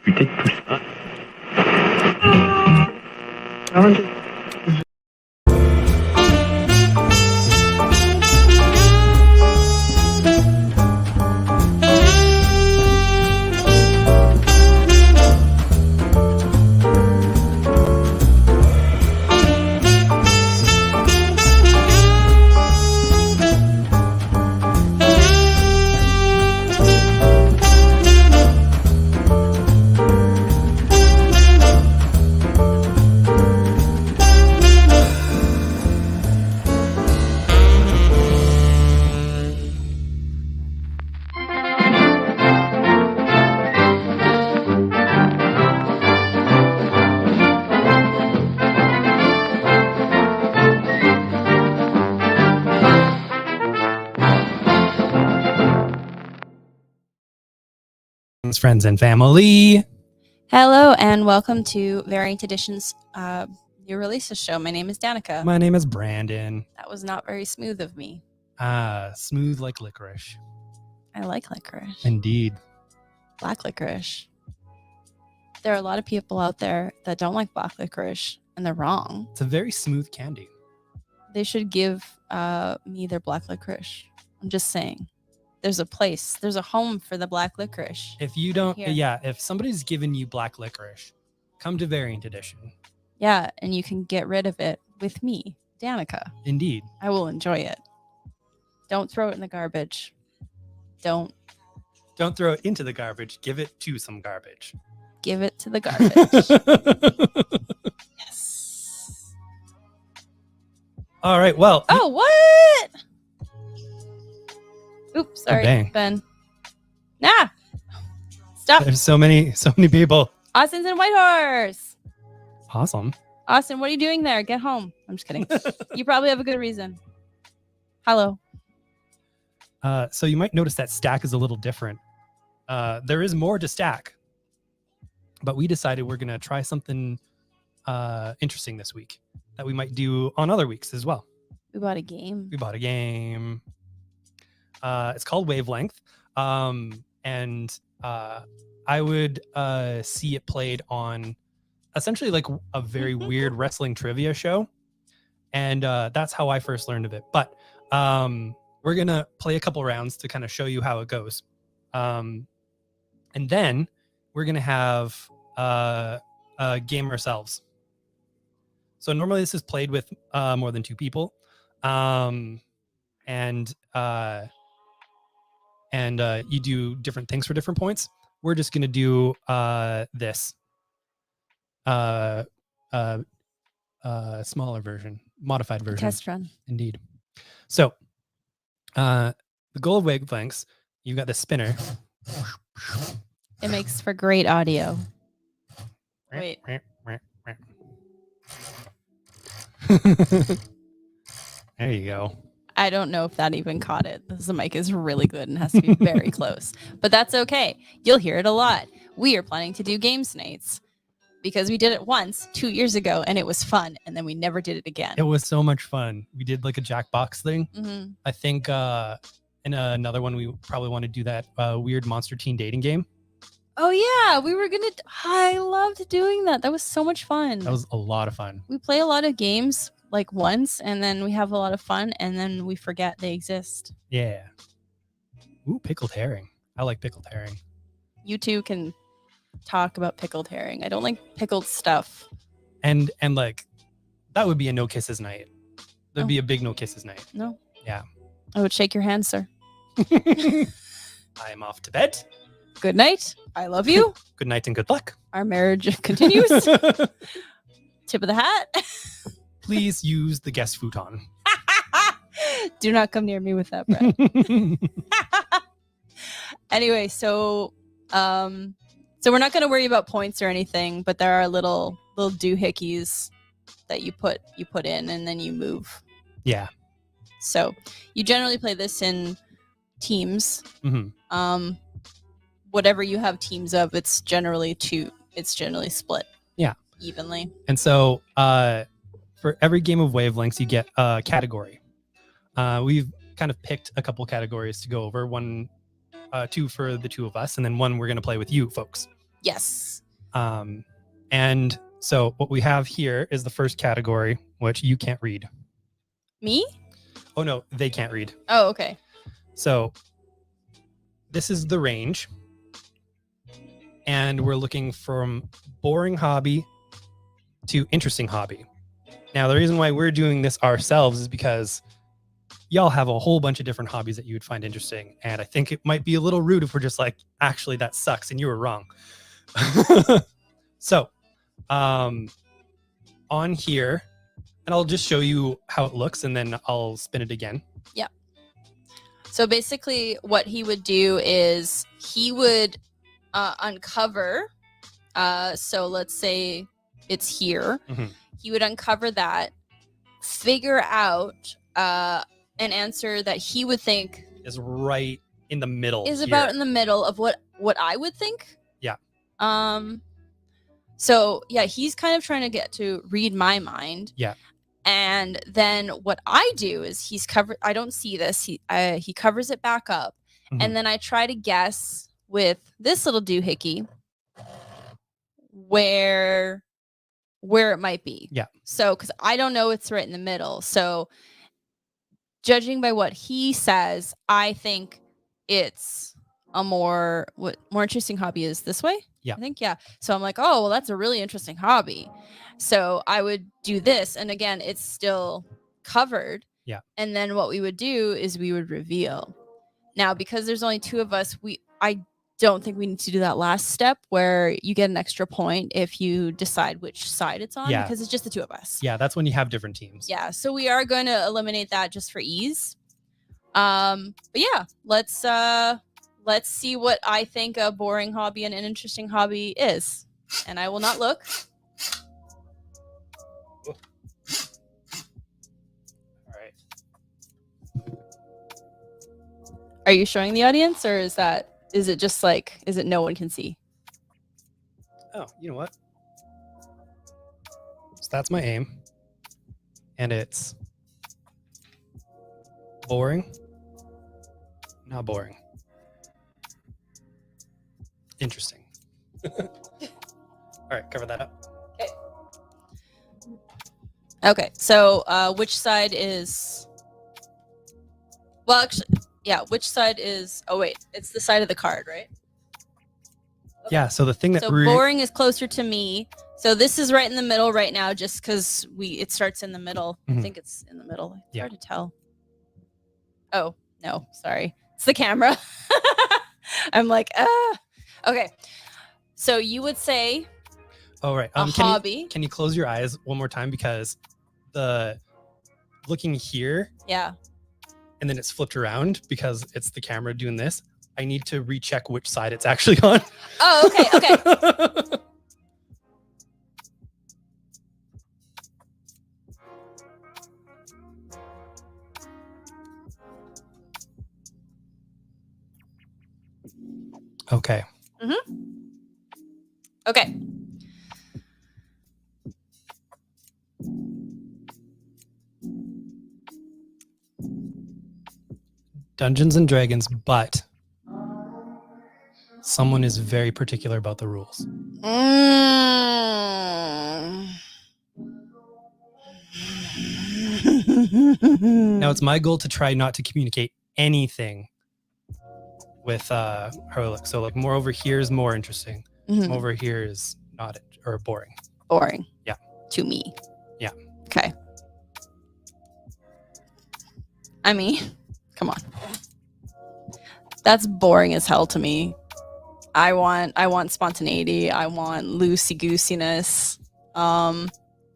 Peut-être tout ça. Challenges. Friends and family. Hello and welcome to Variant Edition's new releases show. My name is Danica. My name is Brandon. That was not very smooth of me. Smooth like licorice. I like licorice. Indeed. Black licorice. There are a lot of people out there that don't like black licorice, and they're wrong. It's a very smooth candy. They should give me their black licorice. I'm just saying. There's a place. There's a home for the black licorice. If you don't, Here. if somebody's given you black licorice, come to Variant Edition. Yeah, and you can get rid of it with me, Danica. Indeed. I will enjoy it. Don't throw it in the garbage. Don't throw it into the garbage. Give it to some garbage. give it to the garbage. Yes. All right. Well. Oh, what? Oops, sorry, bang. Ben. Nah. Stop. There's so many people. Austin's in Whitehorse. Awesome. Austin, what are you doing there? Get home. I'm just kidding. You probably have a good reason. Hello. So you might notice that stack is a little different. There is more to stack, but we decided we're going to try something interesting this week that we might do on other weeks as well. We bought a game. We bought a game. It's called Wavelength. And I would see it played on essentially like a very weird wrestling trivia show. And that's how I first learned of it. But we're going to play a couple rounds to kind of show you how it goes. And then we're going to have a game ourselves. So normally this is played with more than two people. And you do different things for different points. We're just going to do this smaller version, modified version. Test run. Indeed. So the goal of Wavelengths, you've got the spinner. It makes for great audio. Wait. There you go. I don't know if that even caught it. This mic is really good and has to be very close. But that's okay. You'll hear it a lot. We are planning to do Games Nights because we did it once 2 years ago and it was fun. And then we never did it again. It was so much fun. We did like a Jackbox thing. Mm-hmm. I think in another one, we probably want to do that weird monster teen dating game. Oh, yeah. We were going to. I loved doing that. That was so much fun. That was a lot of fun. We play a lot of games like once and then we have a lot of fun and then we forget they exist. Yeah. Ooh, pickled herring. I like pickled herring. You two can talk about pickled herring. I don't like pickled stuff. And like that would be a no kisses night. There'd Oh. be a big no kisses night. No. Yeah. I would shake your hand, sir. I'm off to bed. Good night. I love you. Good night and good luck. Our marriage continues. Tip of the hat. Please use the guest futon. Do not come near me with that, Brett. Anyway, so we're not going to worry about points or anything, but there are little doohickeys that you put in and then you move. Yeah. So you generally play this in teams. Mm-hmm. Whatever you have teams of, it's generally split. Yeah. Evenly. And so for every game of Wavelengths, you get a category. We've kind of picked a couple categories to go over. Two for the two of us, and then one we're going to play with you folks. Yes. And so what we have here is the first category, which you can't read. Me? Oh no, they can't read. Oh, okay. So this is the range. And we're looking from boring hobby to interesting hobby. Now, the reason why we're doing this ourselves is because y'all have a whole bunch of different hobbies that you would find interesting. And I think it might be a little rude if we're just like, actually, that sucks and you were wrong. So on here, and I'll just show you how it looks and then I'll spin it again. Yeah. So basically what he would do is he would uncover, so let's say it's here. Mhm. He would uncover that, figure out an answer that he would think Is right in the middle. is here. about in the middle of what I would think. Yeah. So yeah, he's kind of trying to get to read my mind. Yeah. And then what I do is I don't see this. He covers it back up, Mhm. and then I try to guess with this little doohickey where it might be. Yeah. So because I don't know it's right in the middle. So judging by what he says, I think it's a more interesting hobby is this way. Yeah. I think, yeah. So I'm like, oh, well, that's a really interesting hobby. So I would do this. And again, it's still covered. Yeah. And then what we would do is we would reveal. Now, because there's only two of us, I don't think we need to do that last step where you get an extra point if you decide which side it's on, Yeah. because it's just the two of us. Yeah, that's when you have different teams. Yeah, so we are going to eliminate that just for ease. But yeah, let's see what I think a boring hobby and an interesting hobby is. And I will not look. All right. Are you showing the audience, or is it just like, is it no one can see? Oh, you know what? So that's my aim. And it's boring. Not boring. Interesting. All right, cover that up. Okay, so which side is... Well, actually, yeah, which side is... Oh, wait, it's the side of the card, right? Yeah, so the thing that So boring is closer to me. So this is right in the middle right now, just because it starts in the middle. I Mhm. think it's in the middle. It's Yeah. hard to tell. Oh, no, sorry. It's the camera. I'm like, okay. So you would say Oh, right. a hobby. Can you close your eyes one more time? Because the looking here Yeah. and then it's flipped around because it's the camera doing this. I need to recheck which side it's actually on. Oh, okay. Okay. Okay. Dungeons and Dragons, but someone is very particular about the rules. Now it's my goal to try not to communicate anything with Herlick. So like more over here is more interesting. Mhm. Over here is not or boring. Boring. Yeah. To me. Yeah. Okay. I mean, come on. That's boring as hell to me. I want spontaneity. I want loosey goosiness.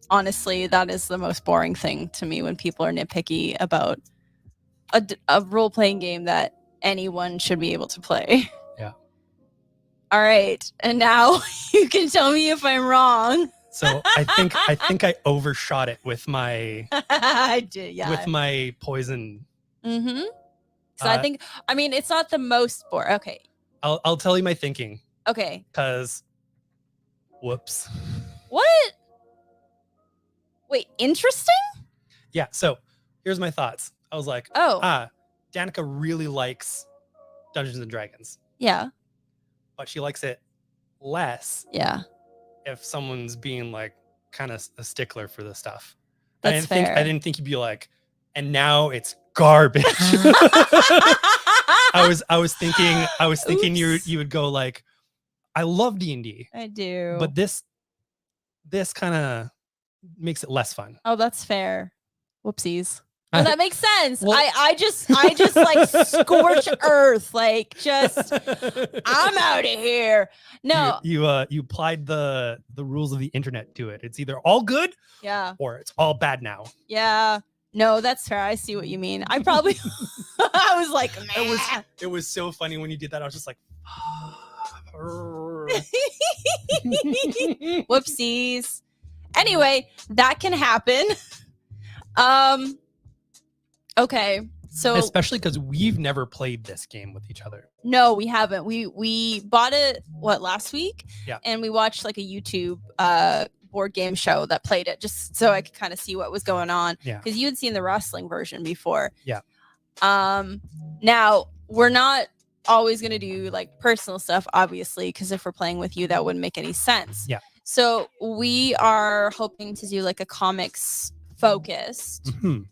Honestly, that is the most boring thing to me when people are nitpicky about a role playing game that anyone should be able to play. Yeah. All right, and now you can tell me if I'm wrong. So I think I overshot it with my I did, yeah. with my poison. Mm-hmm. So I think, I mean, it's not the most boring. Okay. I'll tell you my thinking. Okay. Because whoops. What? Wait, interesting? Yeah, so here's my thoughts. I was like, Oh. Danica really likes Dungeons and Dragons, Yeah. but she likes it less Yeah, if someone's being like kind of a stickler for the stuff. that's I fair. didn't think you'd be like, and now it's garbage. I was thinking Oops. you would go like, I love D&D, I do. but this kind of makes it less fun. Oh, that's fair. Whoopsies. Well, that makes sense. Well- I just like scorch earth, like just I'm out of here. No, you applied the rules of the internet to it. It's either all good yeah, or it's all bad now. yeah. No, that's fair. I see what you mean. I probably I was like, meh. It was so funny when you did that. I was just like, Whoopsies. Anyway, that can happen. Okay. So especially because we've never played this game with each other. no, we haven't. We bought it last week? Yeah. And we watched like a YouTube board game show that played it just so I could kind of see what was going on. Yeah. Because you had seen the wrestling version before. Yeah. Now we're not always gonna do like personal stuff, obviously, because if we're playing with you, that wouldn't make any sense. Yeah. So we are hoping to do like a comics focused. Mhm.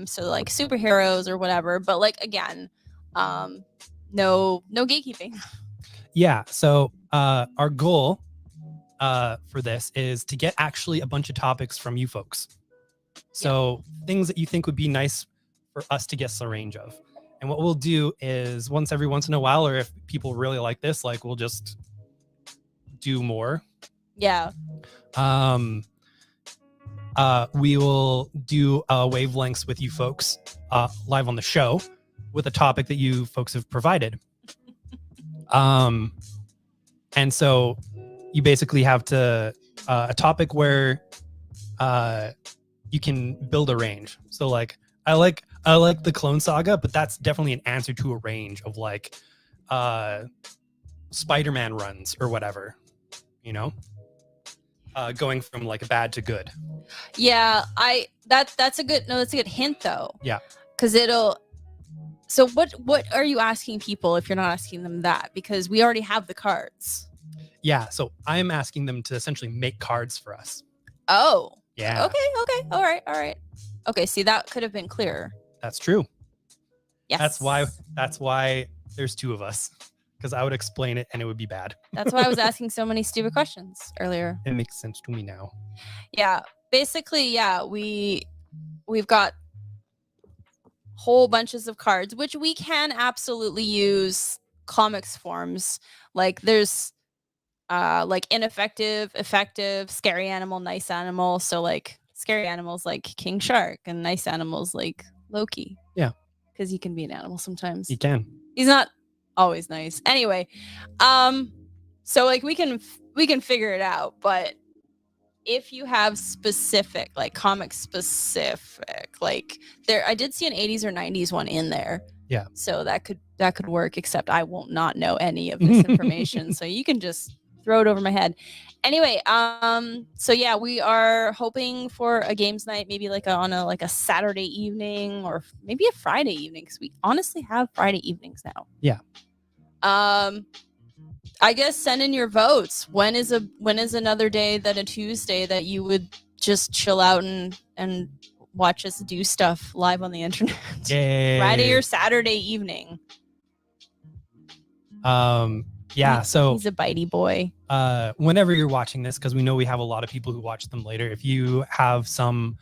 So like superheroes or whatever, but like again, no gatekeeping. Yeah. So our goal for this is to get actually a bunch of topics from you folks. So things that you think would be nice for us to guess the range of. And what we'll do is every once in a while, or if people really like this, like we'll just do more. Yeah. We will do wavelengths with you folks live on the show with a topic that you folks have provided. And so you basically have to a topic where you can build a range. So like I like the Clone Saga, but that's definitely an answer to a range of like Spider-Man runs or whatever, you know, going from like bad to good. Yeah, that's a good hint though. Yeah. Because it'll. So what are you asking people if you're not asking them that? Because we already have the cards. Yeah, so I'm asking them to essentially make cards for us. Oh. Yeah. Okay. All right. Okay. See, that could have been clearer. That's true. Yes. That's why there's two of us, because I would explain it and it would be bad. That's why I was asking so many stupid questions earlier. It makes sense to me now. Yeah. Basically, yeah, we've got whole bunches of cards, which we can absolutely use comics forms. Like there's like ineffective, effective, scary animal, nice animal. So like scary animals like King Shark and nice animals like Loki. Yeah. Because he can be an animal sometimes. You can. He's not always nice. Anyway, so like we can figure it out, but if you have specific, like comic specific, like there, I did see an 80s or 90s one in there. Yeah. So that could work, except I won't not know any of this information. So you can just throw it over my head. Anyway, so yeah, we are hoping for a games night, maybe like on a Saturday evening or maybe a Friday evening, because we honestly have Friday evenings now. Yeah. I guess send in your votes. When is another day than a Tuesday that you would just chill out and watch us do stuff live on the internet? Yay. Friday or Saturday evening. Yeah, so he's a bitey boy. Whenever you're watching this, because we know we have a lot of people who watch them later, if you have some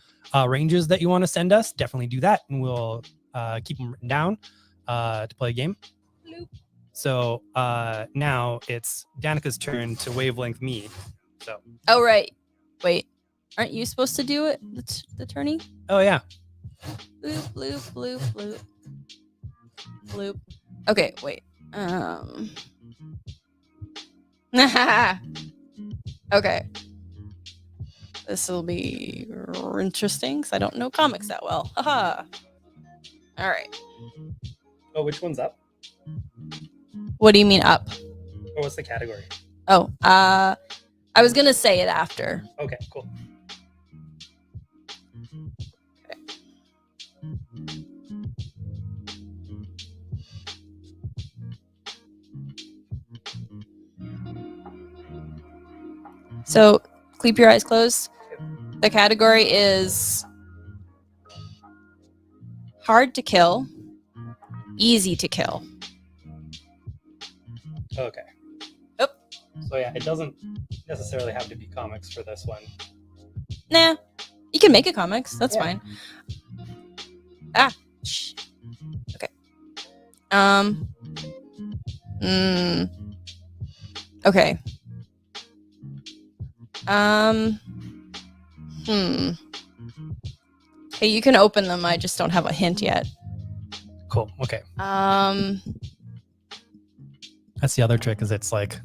ranges that you want to send us, definitely do that, and we'll keep them written down to play a game. Bloop. So now it's Danica's turn to wavelength me. So. Oh right, wait, aren't you supposed to do it, the tourney? Oh yeah. Bloop bloop bloop bloop bloop. Okay, wait. Okay. This will be interesting because I don't know comics that well. Haha. All right. Oh, which one's up? What do you mean up? Or what's the category? Oh, I was gonna say it after. Okay, cool. So keep your eyes closed. The category is hard to kill, easy to kill. Okay. Yep. So yeah, it doesn't necessarily have to be comics for this one. Nah, you can make it comics. That's Yeah. fine. Shh. Okay. Okay. Okay, you can open them. I just don't have a hint yet. Cool. Okay. Um. That's the other trick. Is it's like,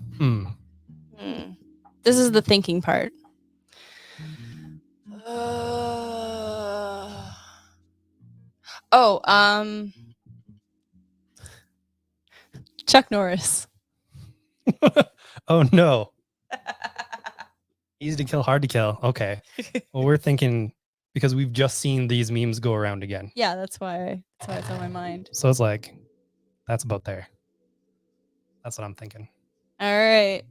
This is the thinking part. Chuck Norris. Oh no. Easy to kill, hard to kill. Okay. Well, we're thinking because we've just seen these memes go around again. Yeah, that's why it's on my mind. So it's like, that's about there. That's what I'm thinking. All right.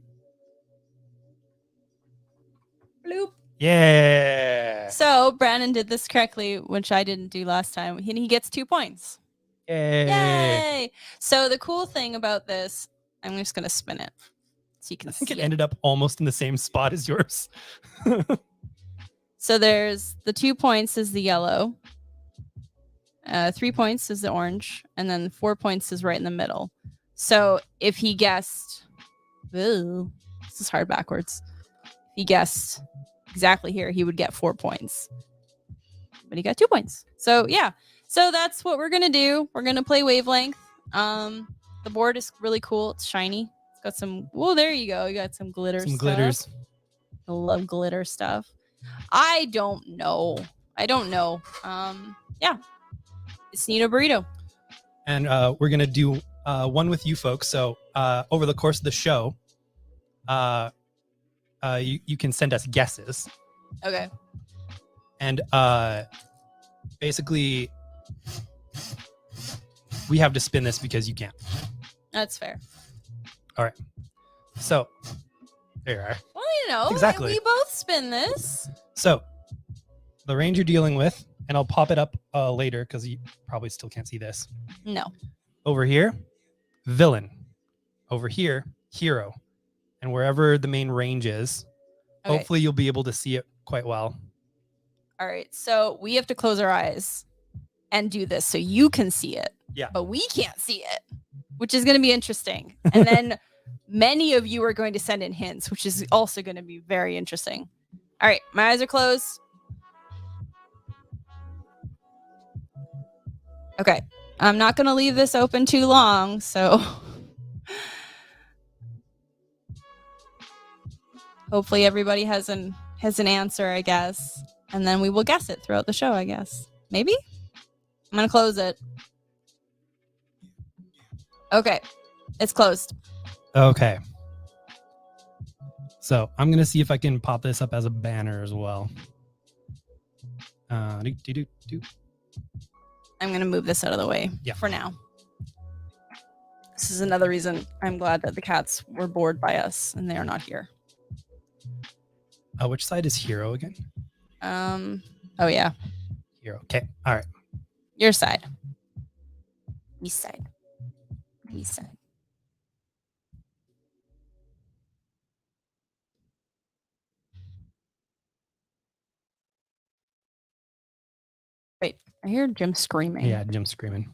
Bloop. Yeah. So Brandon did this correctly, which I didn't do last time. And he gets 2 points. Yay. Yay! So the cool thing about this, I'm just gonna spin it so you can I think see it it. ended up almost in the same spot as yours. So there's the 2 points is the yellow, 3 points is the orange, and then 4 points is right in the middle. So if he guessed, ooh, this is hard backwards. If he guessed exactly here, he would get 4 points. But he got 2 points. So yeah. So that's what we're gonna do. We're gonna play Wavelength. The board is really cool. It's shiny. It's got some. Well, there you go. You got some glitter. Some stuff. glitters. I love glitter stuff. I don't know. Yeah. It's Nino Burrito. And we're gonna do one with you folks. So over the course of the show, you can send us guesses, Okay. and basically we have to spin this because you can't. That's fair. So there you are. Well, you know, Exactly. we both spin this. So the range you're dealing with, and I'll pop it up later because you probably still can't see this. No. Over here, villain. Over here, hero. And wherever the main range is, Okay. hopefully you'll be able to see it quite well. All right. So we have to close our eyes and do this so you can see it. Yeah. But we can't see it, which is going to be interesting. And then many of you are going to send in hints, which is also going to be very interesting. All right. My eyes are closed. Okay. I'm not going to leave this open too long. So hopefully everybody has an answer, I guess. And then we will guess it throughout the show, I guess. Maybe? I'm going to close it. Okay. It's closed. Okay. So I'm going to see if I can pop this up as a banner as well. I'm going to move this out of the way for now. This is another reason I'm glad that the cats were bored by us and they are not here. Which side is hero again? Oh yeah. Hero. Okay. All right. Your side. East side. East side. Wait, I hear Jim screaming. Yeah, Jim screaming.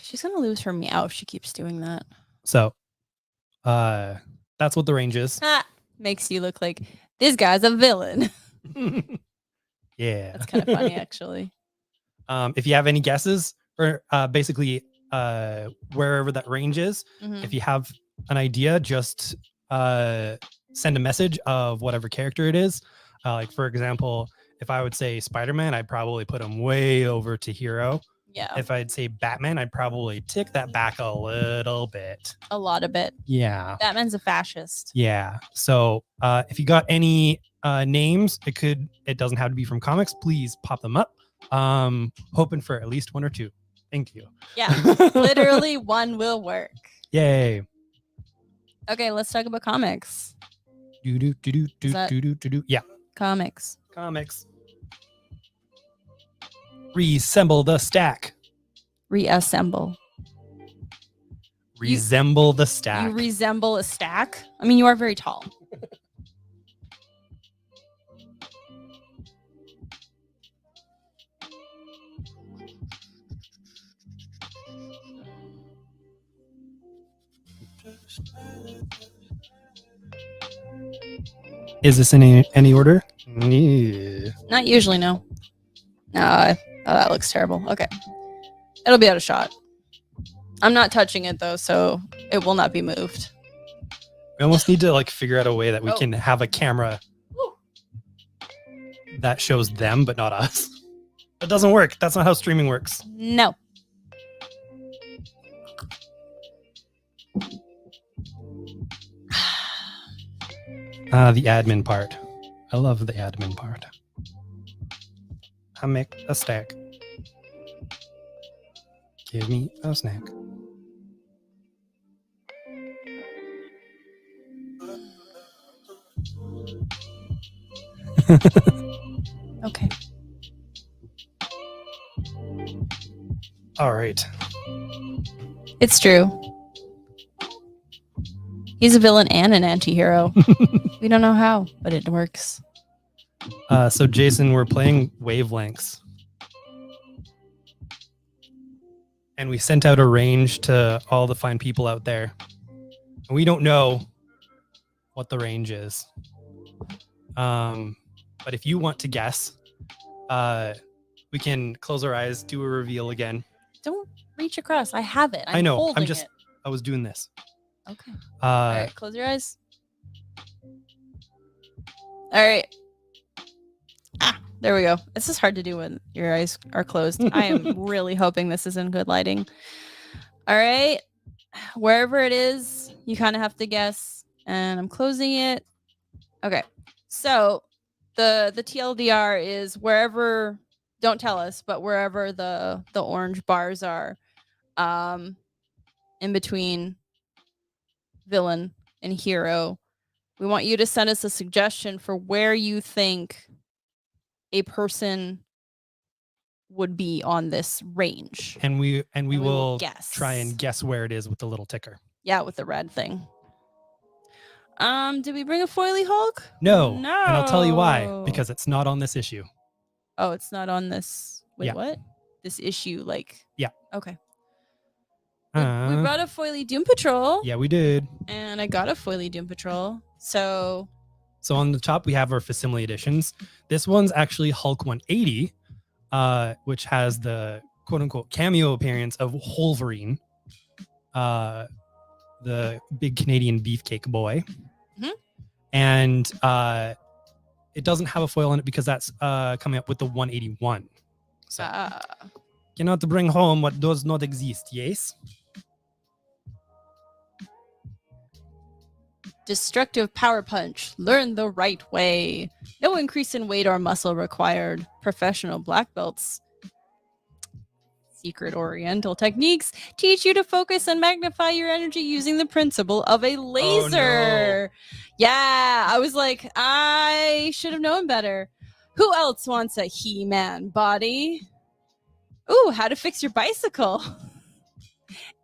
She's gonna lose her meow if she keeps doing that. So that's what the range is. Makes you look like this guy's a villain. Yeah. That's kind of funny, actually. If you have any guesses, or basically wherever that range is, Mhm. if you have an idea, just send a message of whatever character it is. Like, for example, if I would say Spider-Man, I'd probably put him way over to hero. Yeah, If I'd say Batman, I'd probably tick that back a little bit. a lot of it. Yeah. Batman's a fascist. Yeah. So if you got any names, it doesn't have to be from comics. Please pop them up. Hoping for at least one or two. Thank you. Yeah, literally one will work. Yay. Okay, let's talk about comics. Is that- Yeah, Comics. comics. Reassemble the stack. Reassemble. Resemble the stack. You resemble a stack. I mean, you are very tall. Is this in any order? Yeah. Not usually, no. No, oh, that looks terrible. Okay. It'll be out of shot. I'm not touching it though, so it will not be moved. We almost need to like figure out a way that we Oh. can have a camera Woo. that shows them but not us. That doesn't work. That's not how streaming works. No. The admin part. I love the admin part. I make a stack. Give me a snack. Okay. All right. It's true. He's a villain and an anti-hero. We don't know how, but it works. So Jason, we're playing Wavelengths. And we sent out a range to all the fine people out there. And we don't know what the range is. But if you want to guess, we can close our eyes, do a reveal again. Don't reach across. I have it. I know. I'm holding just, it. I was doing this. Okay. All right. Close your eyes. All right. There we go. This is hard to do when your eyes are closed. I am really hoping this is in good lighting. All right. Wherever it is, you kind of have to guess. And I'm closing it. Okay. So the TLDR is wherever, don't tell us, but wherever the orange bars are, in between villain and hero, we want you to send us a suggestion for where you think a person would be on this range. And we will guess. try and guess where it is with the little ticker. Yeah, with the red thing. Did we bring a foily Hulk? No. And I'll tell you why. No. Because it's not on this issue. Oh, it's not on this. Wait, Yeah. what? This issue, like. Yeah. Okay. We brought a foily Doom Patrol. Yeah, we did. And I got a foily Doom Patrol. So on the top, we have our facsimile editions. This one's actually Hulk 180, which has the quote unquote cameo appearance of Wolverine, the big Canadian beefcake boy. Mhm. And it doesn't have a foil on it because that's coming up with the 181. So cannot bring home what does not exist, yes? Destructive Power Punch. Learn the right way. No increase in weight or muscle required. Professional black belts. Secret Oriental techniques teach you to focus and magnify your energy using the principle of a laser. Yeah, I was like, I should have known better. Who else wants a He-Man body? Ooh, how to fix your bicycle.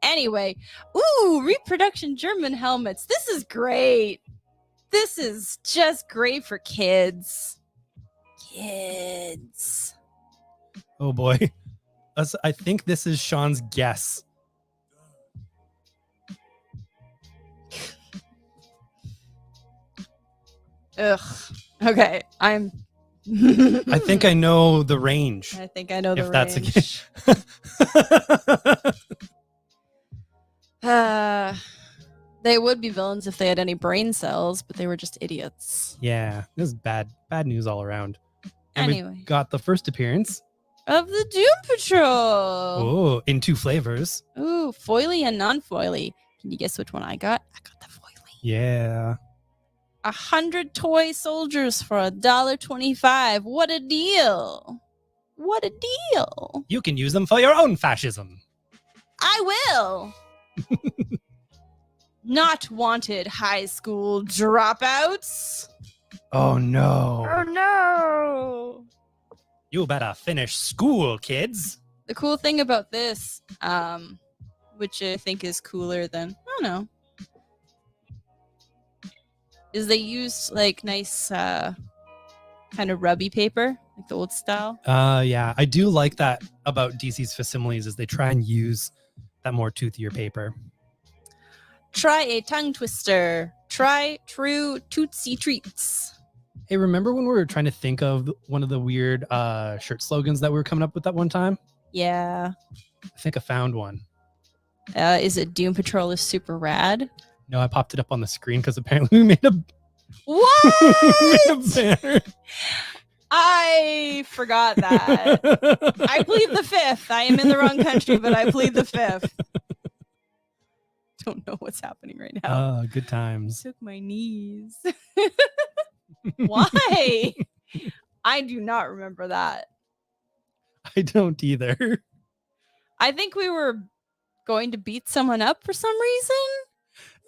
Anyway, ooh, reproduction German helmets. This is great. This is just great for kids. Kids. Oh boy. I think this is Sean's guess. Ugh. Okay, I'm. I think I know the range. I think I know the If that's range. They would be villains if they had any brain cells, but they were just idiots. Yeah, this is bad news all around. And Anyway, we've got the first appearance. of the Doom Patrol. Oh, in 2 flavors. Ooh, foily and non-foily. Can you guess which one I got? I got the foily. Yeah. 100 toy soldiers for $1.25. What a deal! What a deal! You can use them for your own fascism. I will. Not wanted high school dropouts. Oh no. Oh no. You better finish school, kids. The cool thing about this, which I think is cooler than, I don't know, is they used like nice kind of rubby paper, like the old style. Yeah, I do like that about DC's facsimiles is they try and use that more toothier paper. Try a tongue twister. Try true Tootsie Treats. Hey, remember when we were trying to think of one of the weird shirt slogans that we were coming up with that one time? Yeah. I think I found one. Is it Doom Patrol is super rad? No, I popped it up on the screen because apparently we made a What? we made a banner. I forgot that. I plead the fifth. I am in the wrong country, but I plead the fifth. Don't know what's happening right now. Good times. Took my knees. Why? I do not remember that. I don't either. I think we were going to beat someone up for some reason.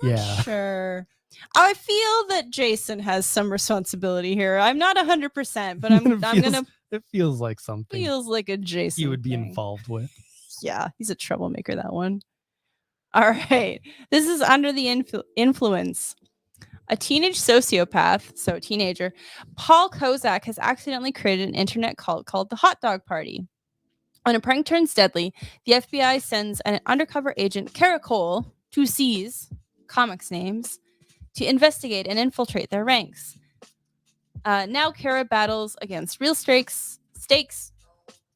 Not Yeah. sure. I feel that Jason has some responsibility here. I'm not 100%, but I'm gonna It feels like something feels like a Jason. you would be thing. involved with. Yeah, he's a troublemaker, that one. All right. This is Under the Influence. A teenage sociopath, so a teenager, Paul Kozak has accidentally created an internet cult called the Hot Dog Party. When a prank turns deadly, the FBI sends an undercover agent, Caracol, 2C's, comics names, to investigate and infiltrate their ranks. Now Kara battles against real stakes,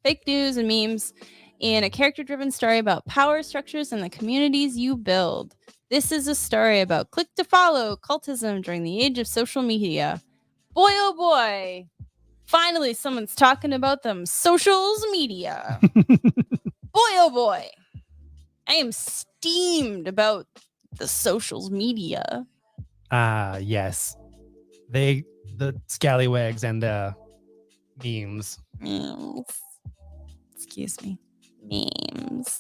fake news, and memes in a character-driven story about power structures and the communities you build. This is a story about click-to-follow cultism during the age of social media. Boy, oh boy! Finally, someone's talking about them socials media. Boy, oh boy! I am steamed about the socials media. Yes. The scallywags and the memes. Memes. Excuse me. Memes.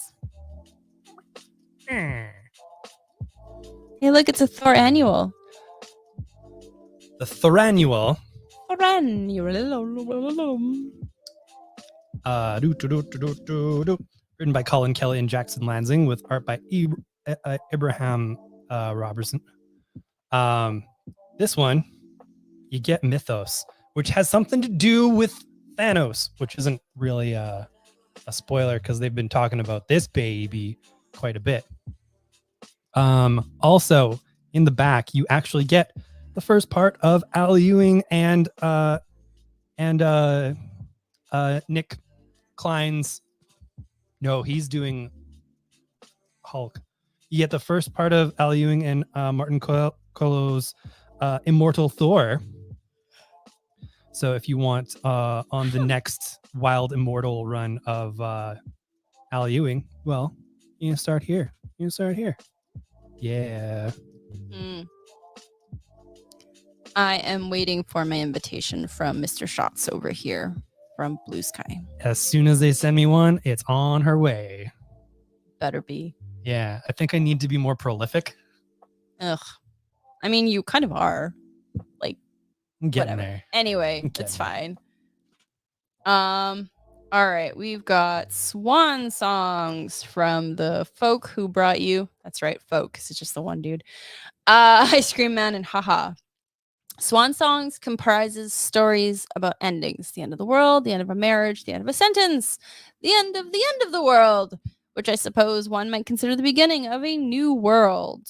Hey, look, it's a Thor annual. The Thorannual. Written by Colin Kelly and Jackson Lansing with art by Abraham Robertson. This one, you get Mythos, which has something to do with Thanos, which isn't really a spoiler because they've been talking about this baby quite a bit. Also, in the back, you actually get the first part of Al Ewing and Nick Klein's. No, he's doing Hulk. You get the first part of Al Ewing and Martin Colo's Immortal Thor. So if you want on the next Wild Immortal run of Al Ewing, well, you can start here. Yeah. I am waiting for my invitation from Mr. Shots over here from Blue Sky. As soon as they send me one, it's on her way. Better be. Yeah, I think I need to be more prolific. Ugh. I mean, you kind of are. Like, I'm getting whatever. there. Anyway, Okay. it's fine. All right, we've got swan songs from the folk who brought you. That's right, folk, 'cause it's just the one dude. Ice Cream Man and Haha. Swan songs comprises stories about endings: the end of the world, the end of a marriage, the end of a sentence, the end of the world, which I suppose one might consider the beginning of a new world.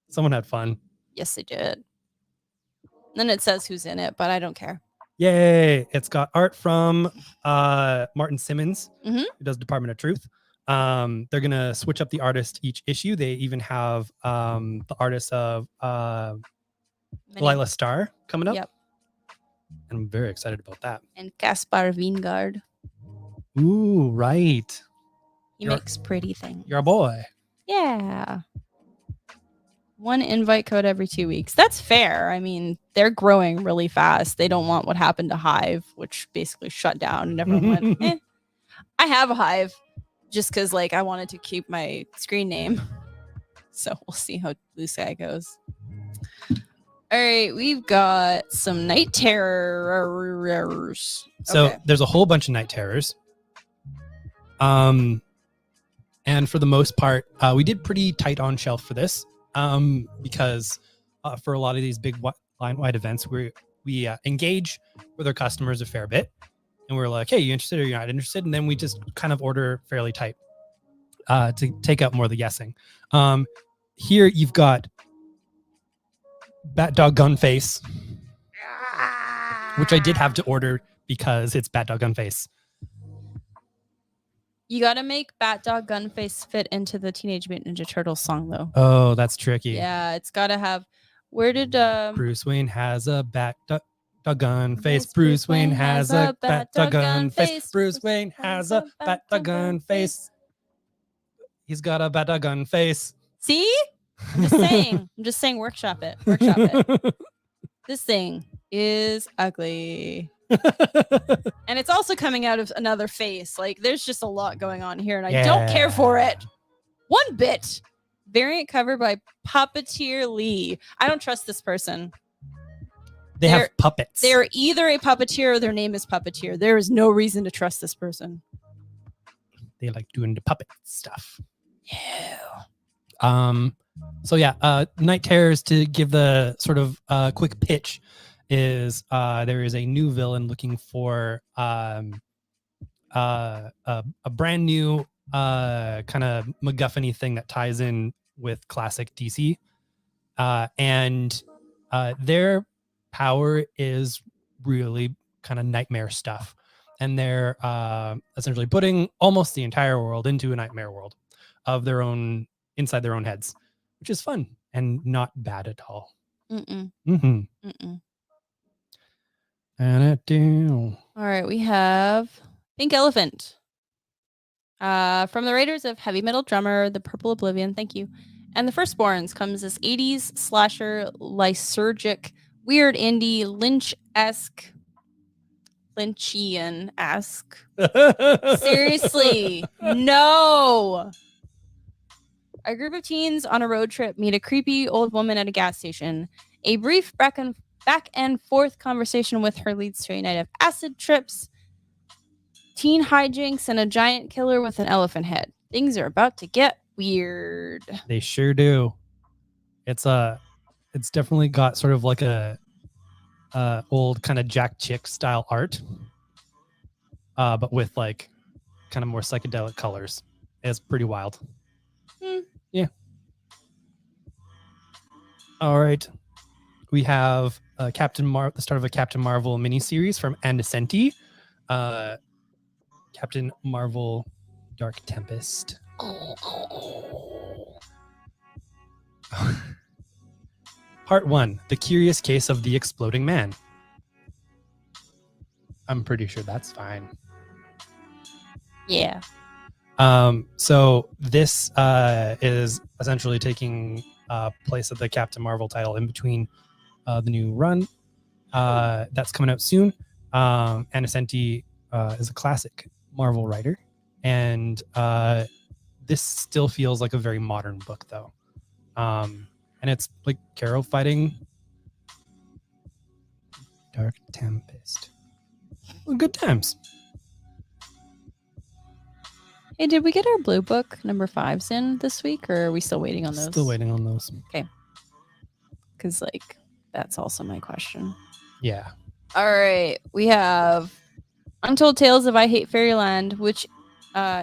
Someone had fun. Yes, they did. Then it says who's in it, but I don't care. Yay! It's got art from Martin Simmons, Mhm. who does Department of Truth. They're gonna switch up the artist each issue. They even have the artist of Many- Lila Starr coming up. Yep. And I'm very excited about that. And Caspar Wingard. Ooh, right. He You're- makes pretty things. You're a boy. Yeah. One invite code every 2 weeks. That's fair. I mean, they're growing really fast. They don't want what happened to Hive, which basically shut down and everyone went, eh. I have a Hive just because like I wanted to keep my screen name. So we'll see how Blue Sky goes. All right, we've got some night terrors. So Okay. there's a whole bunch of night terrors. And for the most part, we did pretty tight on shelf for this, because for a lot of these big line-wide events, we engage with our customers a fair bit, and we're like, hey, you interested or you're not interested? And then we just kind of order fairly tight to take out more of the guessing. Here you've got Bat Dog Gunface, which I did have to order because it's Bat Dog Gunface. You got to make Bat Dog Gunface fit into the Teenage Mutant Ninja Turtles song, though. Oh, that's tricky. Yeah, it's got to have. Where did Bruce Wayne has a bat dog gun face. Bruce Wayne has a bat dog gun face. Bruce Wayne has a bat dog gun face. He's got a bat dog gun face. See? I'm just saying. I'm just saying. Workshop it. Workshop it. This thing is ugly. And it's also coming out of another face. Like, there's just a lot going on here, and I don't care for it one bit. Variant cover by Puppeteer Lee. I don't trust this person. They have puppets. They're either a puppeteer or their name is Puppeteer. There is no reason to trust this person. They like doing the puppet stuff. Yeah. So yeah, Night Terrors, to give the sort of quick pitch, is there is a new villain looking for a brand new kind of MacGuffin-y thing that ties in with classic DC, and their power is really kind of nightmare stuff, and they're essentially putting almost the entire world into a nightmare world of their own, inside their own heads, which is fun and not bad at all. Mm-hmm. And all right, we have Pink Elephant. From the writers of Heavy Metal Drummer, The Purple Oblivion, thank you, and The Firstborns comes this 80s slasher, lysergic, weird indie, Lynch-esque, Lynchian-esque. Seriously, no! A group of teens on a road trip meet a creepy old woman at a gas station. A brief back and forth conversation with her leads to a night of acid trips, teen hijinks, and a giant killer with an elephant head. Things are about to get weird. They sure do. It's definitely got sort of like a old kind of Jack Chick style art, but with like kind of more psychedelic colors. It's pretty wild. Yeah. All right. We have the start of a Captain Marvel miniseries from Andesenti. Captain Marvel Dark Tempest. Part 1, The Curious Case of the Exploding Man. I'm pretty sure that's fine. Yeah. So this is essentially taking place of the Captain Marvel title in between the new run that's coming out soon. Andesenti is a classic Marvel writer, and this still feels like a very modern book, though. And it's like Caro fighting Dark Tempest. Well, good times. Hey, did we get our blue book number 5s in this week, or are we still waiting on those? Still waiting on those. Okay. Because, like, that's also my question. Yeah. All right. We have Untold Tales of I Hate Fairyland, which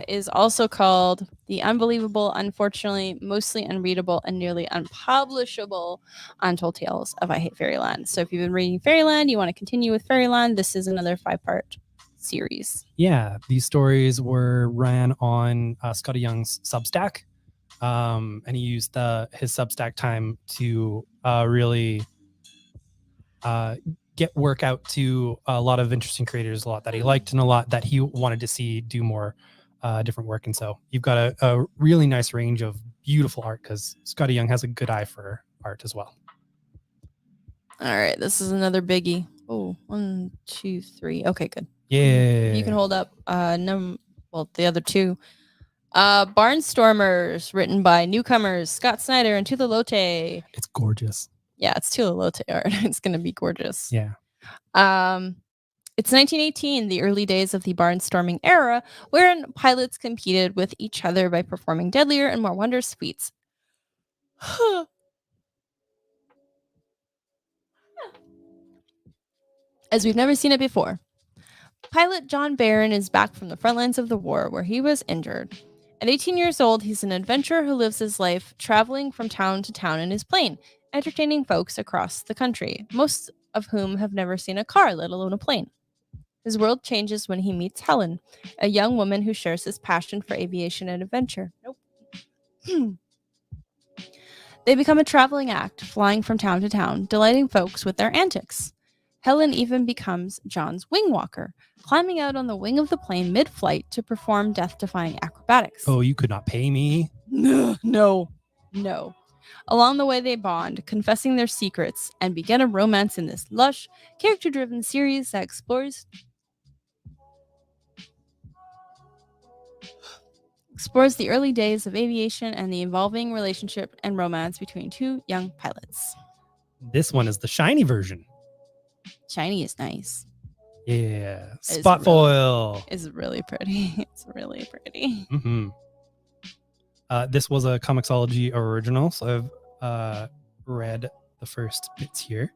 is also called The Unbelievable, Unfortunately, Mostly Unreadable, and Nearly Unpublishable Untold Tales of I Hate Fairyland. So if you've been reading Fairyland, you want to continue with Fairyland, this is another 5-part series. Yeah, these stories were ran on Scotty Young's Substack, and he used his Substack time to really get work out to a lot of interesting creators, a lot that he liked and a lot that he wanted to see do more different work. And so you've got a really nice range of beautiful art, because Scotty Young has a good eye for art as well. All right, this is another biggie. Oh, 1, 2, 3. Okay, good. Yeah. You can hold up the other two. Barnstormers, written by newcomers Scott Snyder and Tula Lote. It's gorgeous. Yeah, it's Tula Lote art. It's gonna be gorgeous. Yeah. It's 1918, the early days of the barnstorming era, wherein pilots competed with each other by performing deadlier and more wondrous feats. As we've never seen it before. Pilot John Barron is back from the front lines of the war where he was injured. At 18 years old, he's an adventurer who lives his life traveling from town to town in his plane, entertaining folks across the country, most of whom have never seen a car, let alone a plane. His world changes when he meets Helen, a young woman who shares his passion for aviation and adventure. Nope. They become a traveling act, flying from town to town, delighting folks with their antics. Helen even becomes John's wing walker, climbing out on the wing of the plane mid-flight to perform death-defying acrobatics. Oh, you could not pay me. No. Along the way, they bond, confessing their secrets, and begin a romance in this lush, character-driven series that explores the early days of aviation and the evolving relationship and romance between two young pilots. This one is the shiny version. Shiny is nice. Yeah. It's Spot really- foil. It's really pretty. It's really pretty. Mm-hmm. This was a Comixology original, so I've read the first bits here,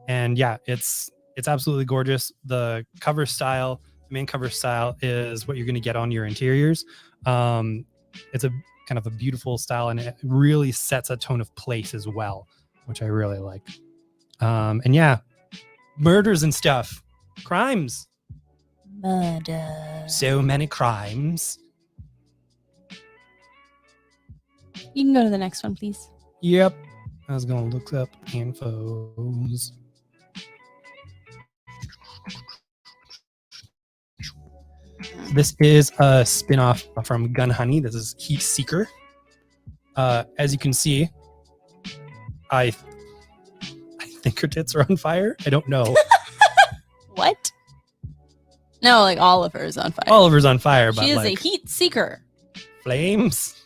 and yeah, it's absolutely gorgeous. The cover style, the main cover style, is what you're going to get on your interiors. It's a kind of a beautiful style, and it really sets a tone of place as well, which I really like. And yeah, murders and stuff, crimes, Murder. so many crimes. You can go to the next one, please. Yep. I was going to look up infos. This is a spin-off from Gun Honey. This is Heat Seeker. As you can see, I think her tits are on fire. I don't know. What? No, like Oliver's on fire. Oliver's on fire, but she is like a heat seeker. flames.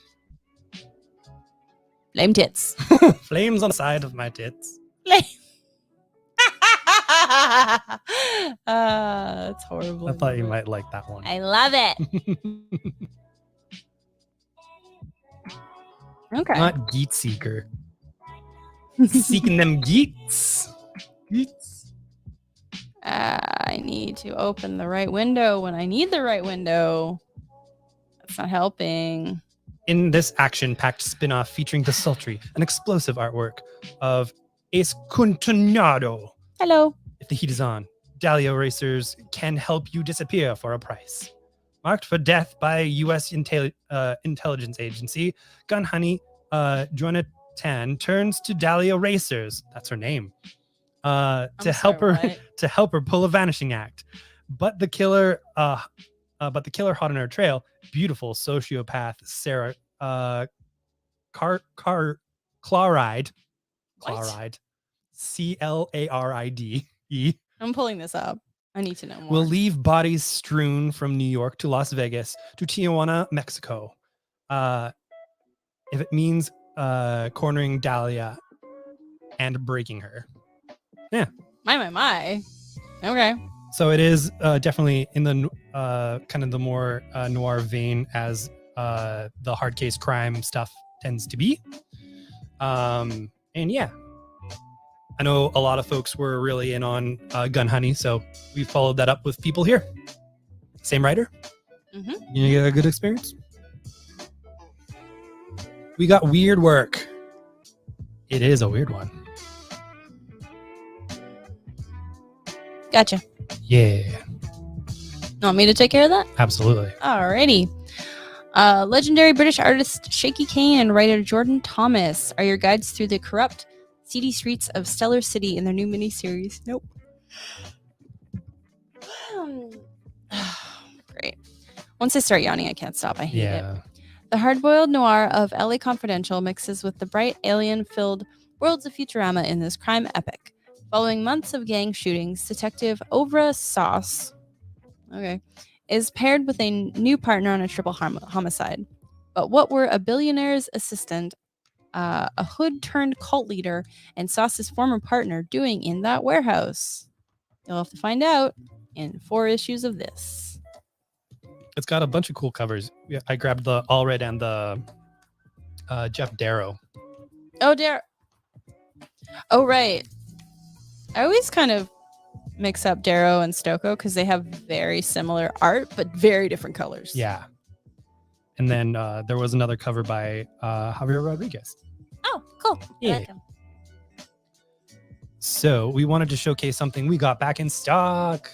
Flame tits. Flames on the side of my tits. It's horrible. I thought you might like that one. I love it. Okay. Not Geet Seeker. Seeking them geets. Geets. I need to open the right window when I need the right window. That's not helping. In this action-packed spin-off featuring the sultry and explosive artwork of Ace Contonado. Hello. If the heat is on, Dahlia racers can help you disappear for a price. Marked for death by U.S. intelligence agency, Gun Honey Jonathan turns to Dahlia racers. That's her name. To help her pull a vanishing act. But the killer hot on her trail, beautiful sociopath Sarah Chloride. CLARIDE I'm pulling this up. I need to know more. will leave bodies strewn from New York to Las Vegas to Tijuana, Mexico. If it means cornering Dahlia and breaking her. My. Okay. So it is definitely in the kind of the more noir vein as the hard case crime stuff tends to be. And yeah, I know a lot of folks were really in on Gun Honey, so we followed that up with people here. Same writer. Mhm. You get a good experience. We got Weird Work. It is a weird one. Gotcha. Yeah, Want me to take care of that? absolutely. Alrighty. Legendary British artist Shaky Kane and writer Jordan Thomas are your guides through the corrupt, seedy streets of Stellar City in their new miniseries. Nope. Great. Once I start yawning, I can't stop. I hate it. Yeah. The hard-boiled noir of LA Confidential mixes with the bright alien-filled worlds of Futurama in this crime epic. Following months of gang shootings, Detective Ovra Sauce is paired with a new partner on a triple homicide. But what were a billionaire's assistant, a hood turned cult leader, and Sauce's former partner doing in that warehouse? You'll have to find out in 4 issues of this. It's got a bunch of cool covers. Yeah, I grabbed the Allred and the Jeff Darrow. Oh, dear. Oh, right. I always kind of mix up Darrow and Stocco because they have very similar art, but very different colors. Yeah. And then there was another cover by Javier Rodriguez. Oh, cool. I Yeah. like 'em. So we wanted to showcase something we got back in stock.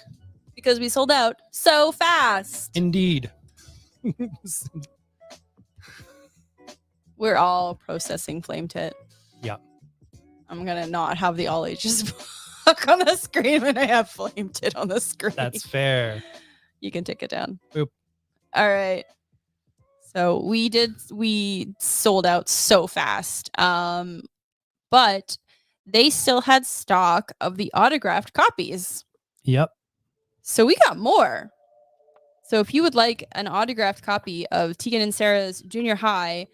Because we sold out so fast. Indeed. We're all processing Flame Tit. Yeah. I'm going to not have the all ages book on the screen when I have Flame Tit on the screen. That's fair. You can take it down. Boop. All right. So we sold out so fast. But they still had stock of the autographed copies. Yep. So we got more. So if you would like an autographed copy of Tegan and Sarah's Junior High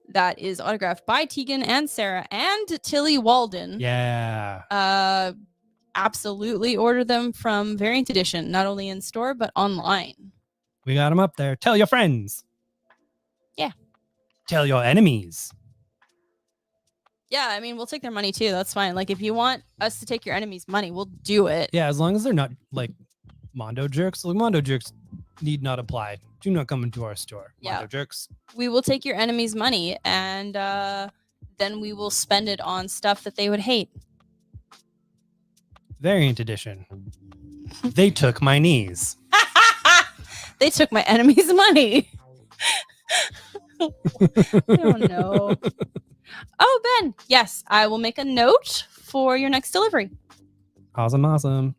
that is autographed by Tegan and Sarah and Tilly Walden, Yeah. absolutely order them from Variant Edition, not only in store but online. We got them up there. Tell your friends. Yeah. Tell your enemies. Yeah, I mean, we'll take their money too. That's fine. Like, if you want us to take your enemy's money, we'll do it. Yeah, as long as they're not like Mondo jerks. Like Mondo jerks need not apply. Do not come into our store. Yeah. Mondo jerks. We will take your enemy's money and then we will spend it on stuff that they would hate. Variant edition. They took my knees. They took my enemy's money. I don't know. Oh, Ben. Yes, I will make a note for your next delivery. Awesome.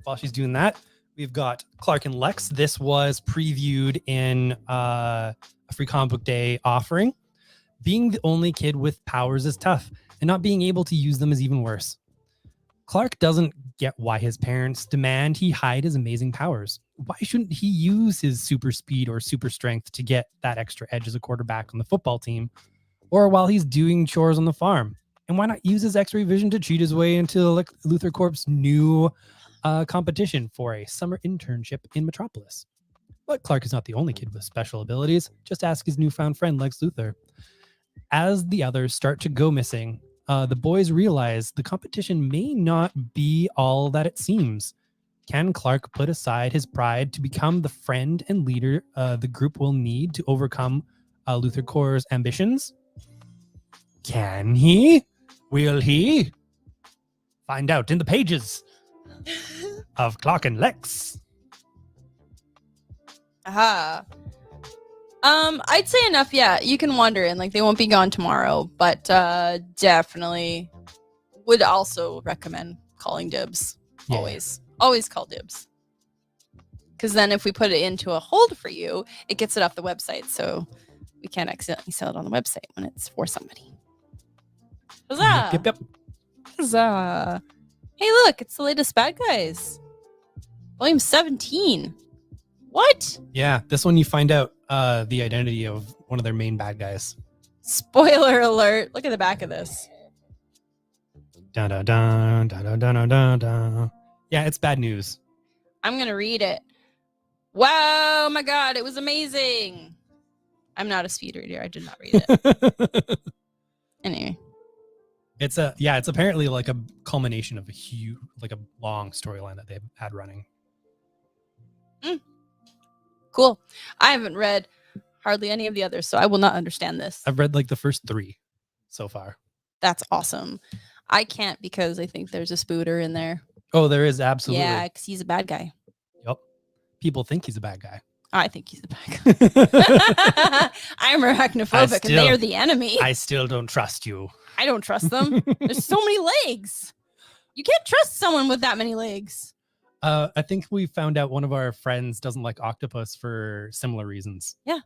While she's doing that, we've got Clark and Lex. This was previewed in a free comic book day offering. Being the only kid with powers is tough, and not being able to use them is even worse. Clark doesn't get why his parents demand he hide his amazing powers. Why shouldn't he use his super speed or super strength to get that extra edge as a quarterback on the football team, or while he's doing chores on the farm? And why not use his X-ray vision to cheat his way into Luthor Corp's new competition for a summer internship in Metropolis? But Clark is not the only kid with special abilities. Just ask his newfound friend Lex Luthor. As the others start to go missing, the boys realize the competition may not be all that it seems. Can Clark put aside his pride to become the friend and leader the group will need to overcome Luthor Corps' ambitions? Can he? Will he? Find out in the pages of Clark and Lex. Aha. I'd say enough. Yeah, you can wander in. Like, they won't be gone tomorrow, but definitely would also recommend calling dibs. Yeah. Always call dibs. Because then if we put it into a hold for you, it gets it off the website. So we can't accidentally sell it on the website when it's for somebody. Huzzah! Yep. Huzzah! Hey, look, it's the latest Bad Guys. Volume 17. What? Yeah, this one you find out the identity of one of their main bad guys. Spoiler alert. Look at the back of this. Dun, dun, dun, dun, dun, dun, dun, dun. Yeah, it's bad news. I'm going to read it. Wow, my God, it was amazing. I'm not a speed reader. I did not read it. Anyway. It's apparently like a culmination of a long storyline that they've had running. Cool. I haven't read hardly any of the others, so I will not understand this. I've read like the first 3 so far. That's awesome. I can't because I think there's a spooter in there. Oh, there is absolutely. Yeah, because he's a bad guy. Yep. People think he's a bad guy. I think he's a bad guy. I'm arachnophobic and they are the enemy. I still don't trust you. I don't trust them. There's so many legs. You can't trust someone with that many legs. I think we found out one of our friends doesn't like octopus for similar reasons. Yeah.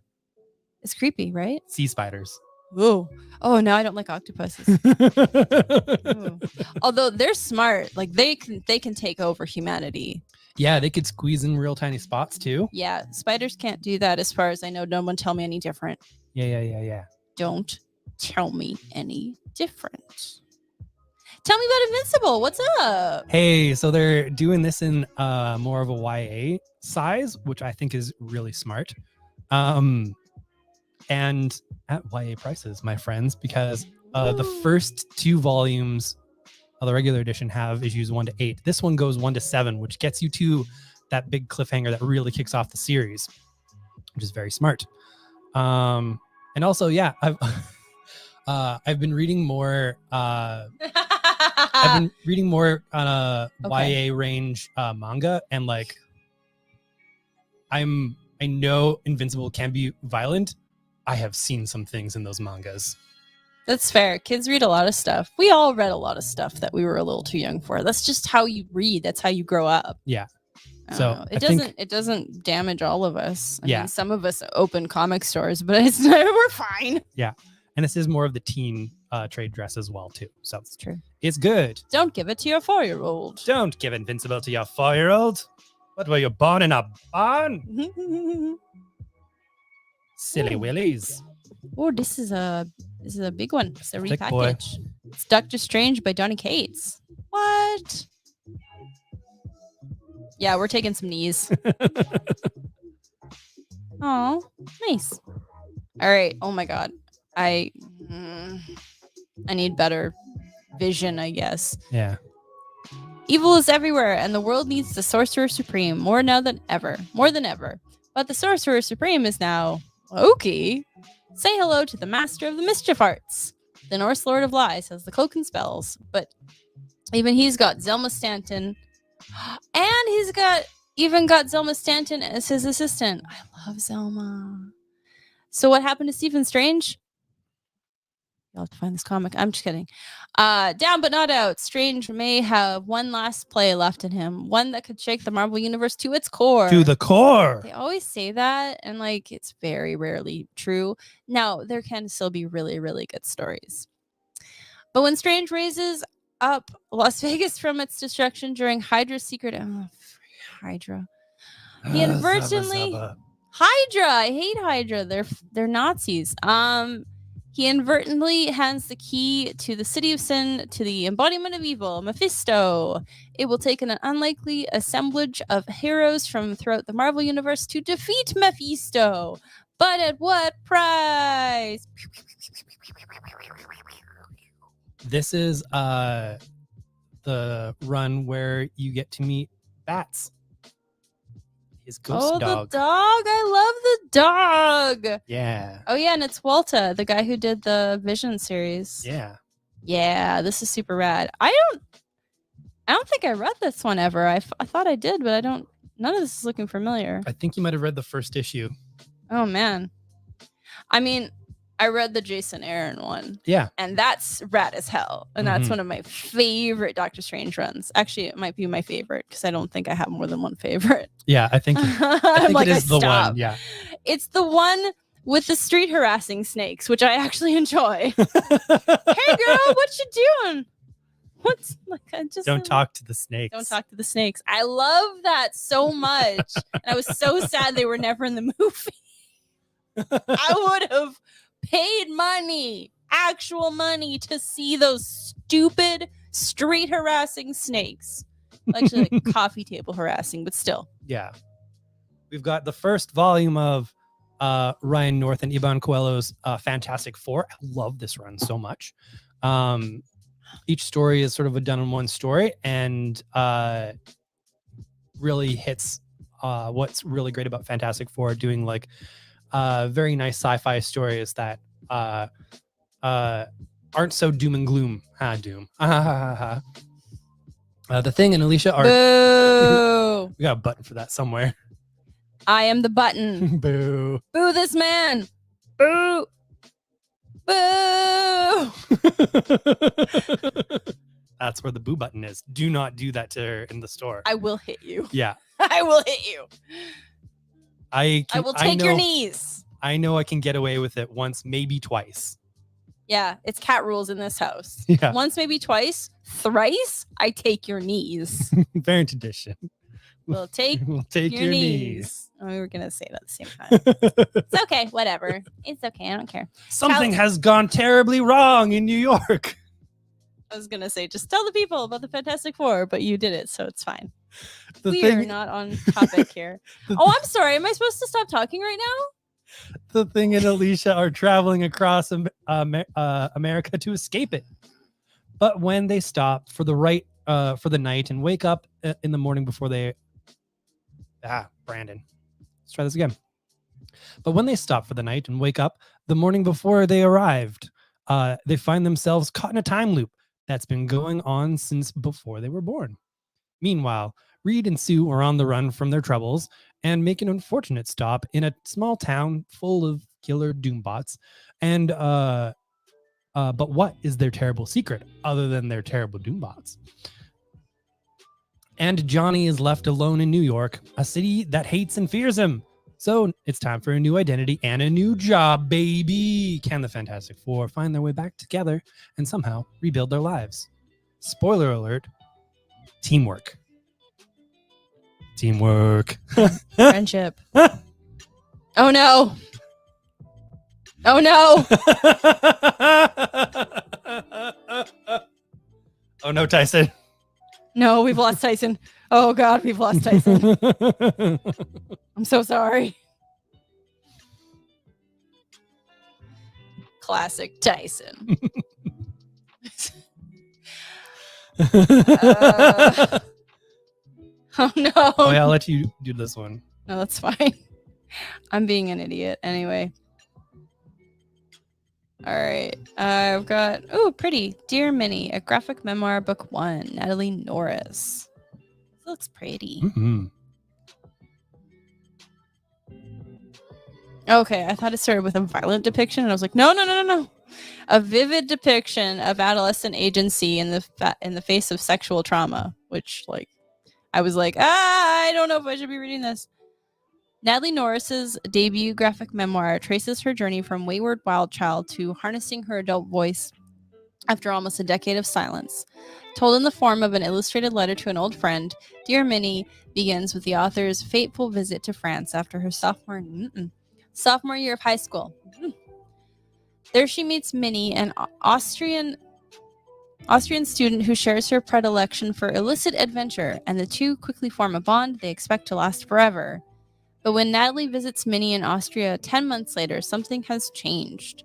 It's creepy, right? Sea spiders. Ooh. Oh, no, I don't like octopuses. Ooh. Although they're smart. Like they can take over humanity. Yeah, they could squeeze in real tiny spots too. Yeah, spiders can't do that as far as I know. No one tell me any different. Yeah. Don't tell me any different. Tell me about Invincible. What's up? Hey, so they're doing this in more of a YA size, which I think is really smart. And at YA prices, my friends, because the first 2 volumes of the regular edition have issues 1 to 8. This one goes 1 to 7, which gets you to that big cliffhanger that really kicks off the series, which is very smart. And also, yeah, I've been reading more. I've been reading more on a Okay. YA range manga, and like, I know Invincible can be violent. I have seen some things in those mangas. That's fair. Kids read a lot of stuff. We all read a lot of stuff that we were a little too young for. That's just how you read. That's how you grow up. Yeah. I don't So know. I think- it doesn't damage all of us. I Yeah. mean, some of us open comic stores, but we're fine. And this is more of the teen trade dress as well too. So That's true. it's good. Don't give it to your 4-year-old. Don't give Invincible to your 4-year-old. What, were you born in a barn? Silly Ooh. willies. Oh, this is a big one. It's a Thick boy. repackage. It's Doctor Strange by Donny Cates. What? Yeah, we're taking some knees. Oh, nice. All right. Oh my god. I need better vision, I guess. Yeah. Evil is everywhere, and the world needs the Sorcerer Supreme more now than ever. More than ever. But the Sorcerer Supreme is now Loki. Say hello to the Master of the Mischief Arts. The Norse Lord of Lies has the cloak and spells, but even he's got Zelma Stanton, and he's got Zelma Stanton as his assistant. I love Zelma. So what happened to Stephen Strange? You'll have to find this comic. I'm just kidding. Down but not out. Strange may have one last play left in him, one that could shake the Marvel Universe to its core. To the core. They always say that, and like it's very rarely true. Now, there can still be really, really good stories. But when Strange raises up Las Vegas from its destruction during Hydra's secret... Oh, Hydra. He inadvertently... Hydra! I hate Hydra. They're Nazis. He inadvertently hands the key to the City of Sin to the embodiment of evil, Mephisto. It will take an unlikely assemblage of heroes from throughout the Marvel Universe to defeat Mephisto. But at what price? This is the run where you get to meet Bats. His ghost dog. The dog. I love the dog. Yeah. Oh, yeah, and it's Walta, the guy who did the Vision series. Yeah. Yeah, this is super rad. I don't think I read this one ever. I thought I did, but I don't. None of this is looking familiar. I think you might have read the first issue. Oh, man. I mean, I read the Jason Aaron one. Yeah. And that's rad as hell. And that's Mhm. one of my favorite Doctor Strange runs. Actually, it might be my favorite because I don't think I have more than one favorte. Yeah, I think, I'm like, it is the stop. one. Yeah. It's the one with the street harassing snakes, which I actually enjoy. Hey, girl, what you doing? What's like? I just Don't talk to the snakes. Don't talk to the snakes. I love that so much. And I was so sad they were never in the movie. I would have paid money, actual money, to see those stupid street harassing snakes. Actually, like coffee table harassing, but still. Yeah. We've got the first volume of Ryan North and Iban Coelho's Fantastic Four. I love this run so much. Each story is sort of a done-in-one story, and really hits what's really great about Fantastic Four, doing like very nice sci-fi stories that aren't so doom and gloom. Doom. The Thing and Alicia are... Boo! We got a button for that somewhere. I am the button. Boo. Boo this man. Boo. Boo. That's where the boo button is. Do not do that to her in the store. I will hit you. Yeah. I will hit you. I will take your knees. I know I can get away with it once, maybe twice. Yeah, it's cat rules in this house. Yeah. Once, maybe twice, thrice, I take your knees. Variant edition. will take We'll take your your knees. Oh, we were gonna say it at the same time. It's okay, whatever. It's okay, I don't care. Something has gone terribly wrong in New York. I was gonna say just tell the people about the Fantastic Four, but you did it, so it's fine. The We are thing, not on topic here. Oh, I'm sorry. Am I supposed to stop talking right now? the thing and Alicia are traveling across America to escape it. But when they stop for the night and wake up in the morning before they Brandon. Let's try this again. But when they stop for the night and wake up the morning before they arrived, they find themselves caught in a time loop that's been going on since before they were born. Meanwhile, Reed and Sue are on the run from their troubles and make an unfortunate stop in a small town full of killer doombots. And but what is their terrible secret other than their terrible doombots? And Johnny is left alone in New York, a city that hates and fears him. So it's time for a new identity and a new job, baby. Can the Fantastic Four find their way back together and somehow rebuild their lives? Spoiler alert, teamwork. Teamwork. Friendship. Oh no. Oh no. Oh no, Tyson. No, we've lost Tyson. Oh God, we've lost Tyson. I'm so sorry. Classic Tyson. Oh no. Oh, yeah, I'll let you do this one. No, that's fine. I'm being an idiot anyway. All right. I've got, pretty. Dear Minnie, a graphic memoir, book 1, Natalie Norris. This looks pretty. Mm-hmm. Okay, I thought it started with a violent depiction, and I was like, no. A vivid depiction of adolescent agency in the face of sexual trauma, which, like, I was like, I don't know if I should be reading this. Natalie Norris's debut graphic memoir traces her journey from wayward wild child to harnessing her adult voice after almost a decade of silence. Told in the form of an illustrated letter to an old friend, Dear Minnie begins with the author's fateful visit to France after her sophomore year of high school. There she meets Minnie, an Austrian student who shares her predilection for illicit adventure, and the two quickly form a bond they expect to last forever. But when Natalie visits Minnie in Austria 10 months later, something has changed.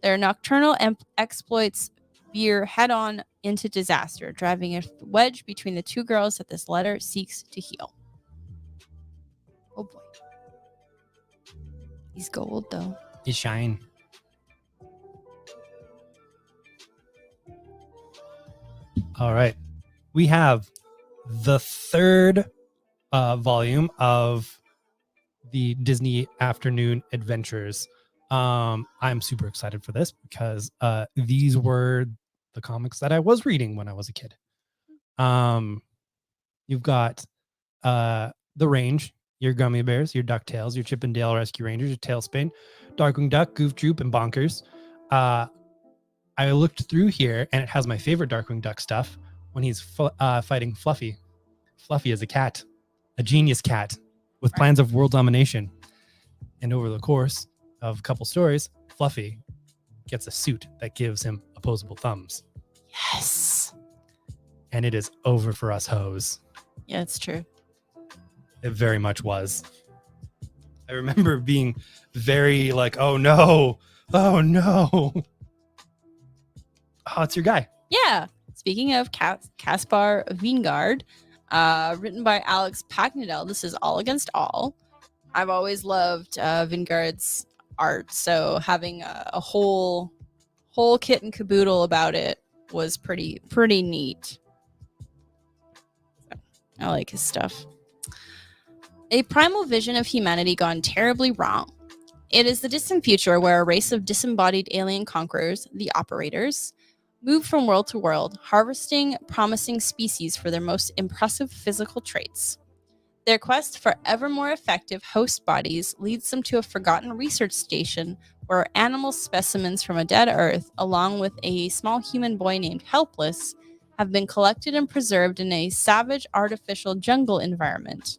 Their nocturnal exploits veer head-on into disaster, driving a wedge between the two girls that this letter seeks to heal. Oh boy. He's gold, though. You shine. All right. We have the third volume of the Disney Afternoon Adventures. I'm super excited for this because these were the comics that I was reading when I was a kid. You've got The Range, your Gummy Bears, your DuckTales, your Chip and Dale Rescue Rangers, your Tailspin, Darkwing Duck, Goof Troop, and Bonkers. I looked through here and it has my favorite Darkwing Duck stuff when he's fighting Fluffy. Fluffy is a cat, a genius cat with plans of world domination. And over the course of a couple stories, Fluffy gets a suit that gives him opposable thumbs. Yes. And it is over for us hoes. Yeah, it's true. It very much was. I remember being very like, oh no. Oh, it's your guy. Yeah. Speaking of Caspar Wingard, written by Alex Pagnadel, this is All Against All. I've always loved Wingard's art, so having a whole kit and caboodle about it was pretty neat. So, I like his stuff. A primal vision of humanity gone terribly wrong. It is the distant future where a race of disembodied alien conquerors, the Operators, move from world to world, harvesting promising species for their most impressive physical traits. Their quest for ever more effective host bodies leads them to a forgotten research station where animal specimens from a dead Earth, along with a small human boy named Helpless, have been collected and preserved in a savage artificial jungle environment.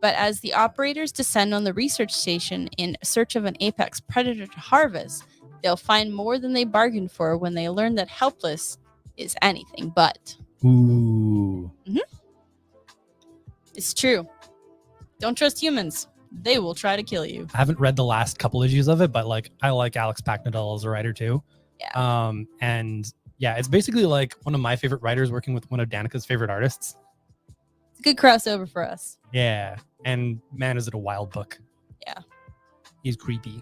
But as the operators descend on the research station in search of an apex predator to harvest, they'll find more than they bargained for when they learn that helpless is anything but. Ooh. It's true. Don't trust humans. They will try to kill you. I haven't read the last couple issues of it, but like I like Alex Packnadel as a writer too. Yeah. And yeah, it's basically like one of my favorite writers working with one of Danica's favorite artists. It's a good crossover for us. Yeah. And man, is it a wild book. Yeah. He's creepy.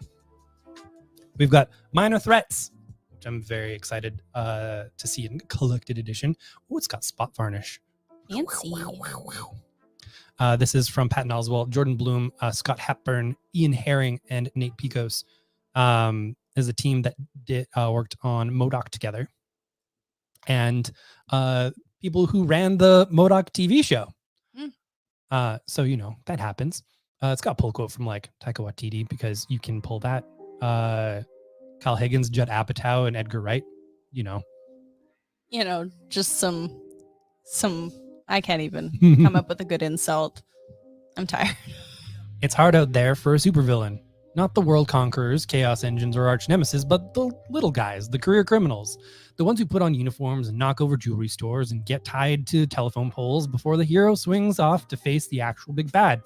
We've got Minor Threats, which I'm very excited to see in collected edition. Oh, it's got spot varnish. Fancy. This is from Patton Oswalt, Jordan Bloom, Scott Hepburn, Ian Herring, and Nate Picos. Is a team that worked on MODOK together. And people who ran the MODOK TV show. So, you know, that happens. It's got a pull quote from like Taika Waititi because you can pull that. Kyle Higgins, Judd Apatow, and Edgar Wright, you know. You know, just some I can't even come up with a good insult. I'm tired. It's hard out there for a supervillain. Not the world conquerors, chaos engines, or arch nemesis, but the little guys, the career criminals. The ones who put on uniforms and knock over jewelry stores and get tied to telephone poles before the hero swings off to face the actual big bad.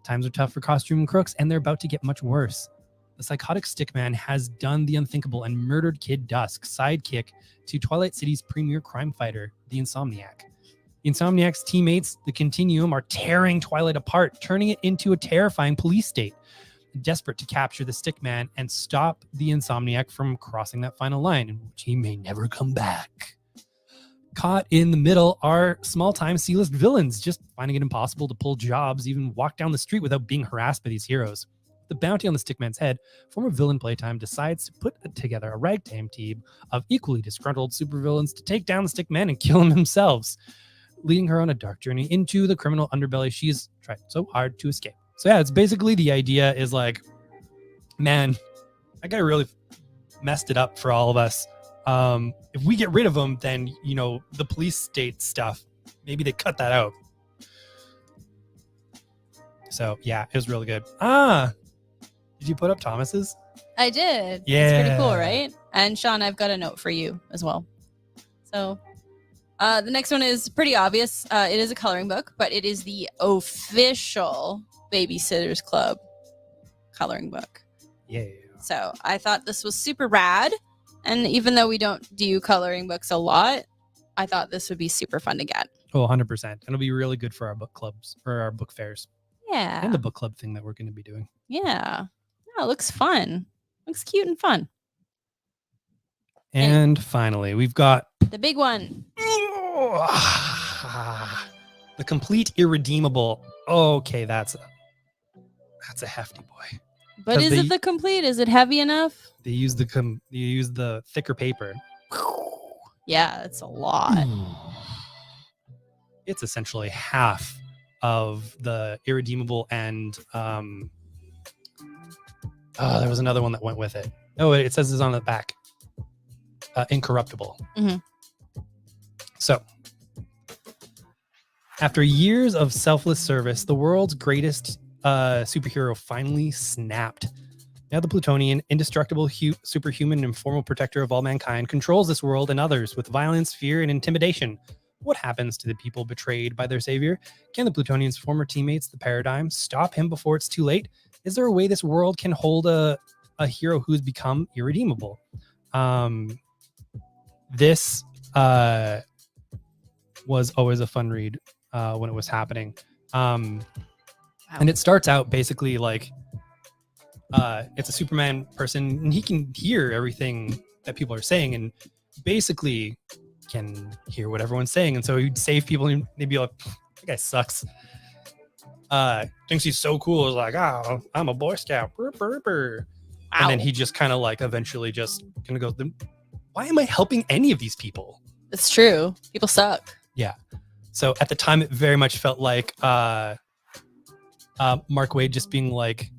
Times are tough for costume crooks, and they're about to get much worse. The psychotic stickman has done the unthinkable and murdered Kid Dusk, sidekick to Twilight City's premier crime fighter, the Insomniac. The Insomniac's teammates, the Continuum, are tearing Twilight apart, turning it into a terrifying police state. Desperate to capture the Stickman and stop the Insomniac from crossing that final line, in which he may never come back. Caught in the middle are small-time C-list villains, just finding it impossible to pull jobs, even walk down the street without being harassed by these heroes. The bounty on the Stickman's head, former villain Playtime decides to put together a ragtime team of equally disgruntled supervillains to take down the Stickman and kill him themselves, leading her on a dark journey into the criminal underbelly she's tried so hard to escape. So yeah, it's basically the idea is like, man, that guy really messed it up for all of us. If we get rid of him, then, you know, the police state stuff, maybe they cut that out. So yeah, it was really good. Did you put up Thomas's? I did. Yeah. It's pretty cool, right? And Sean, I've got a note for you as well. So the next one is pretty obvious. It is a coloring book, but it is the official Babysitters Club coloring book. Yeah. So I thought this was super rad. And even though we don't do coloring books a lot, I thought this would be super fun to get. Oh, 100%. It'll be really good for our book clubs or our book fairs Yeah. and the book club thing that we're going to be doing. Yeah. No, it looks fun. Looks cute and fun. And finally, we've got The big one. the complete irredeemable. Okay, that's a hefty boy. But 'Cause is it the complete? Is it heavy enough? They use the thicker paper. Yeah, it's a lot. It's essentially half of the irredeemable and there was another one that went with it. Oh, it says this on the back. Incorruptible. Mhm. So, after years of selfless service, the world's greatest superhero finally snapped. Now the Plutonian, indestructible superhuman and formal protector of all mankind, controls this world and others with violence, fear, and intimidation. What happens to the people betrayed by their savior? Can the Plutonian's former teammates, the Paradigm, stop him before it's too late? Is there a way this world can hold a hero who's become irredeemable? This was always a fun read when it was happening. And it starts out basically like it's a Superman person, and he can hear everything that people are saying and basically can hear what everyone's saying. And so he'd save people, and they'd be like, that guy sucks. Thinks he's so cool. Is like, oh, I'm a Boy Scout. Burr, burr, burr. And then he just kind of like eventually just kind of goes, why am I helping any of these people? It's true. People suck. Yeah. So at the time, it very much felt like Mark Waid just being like,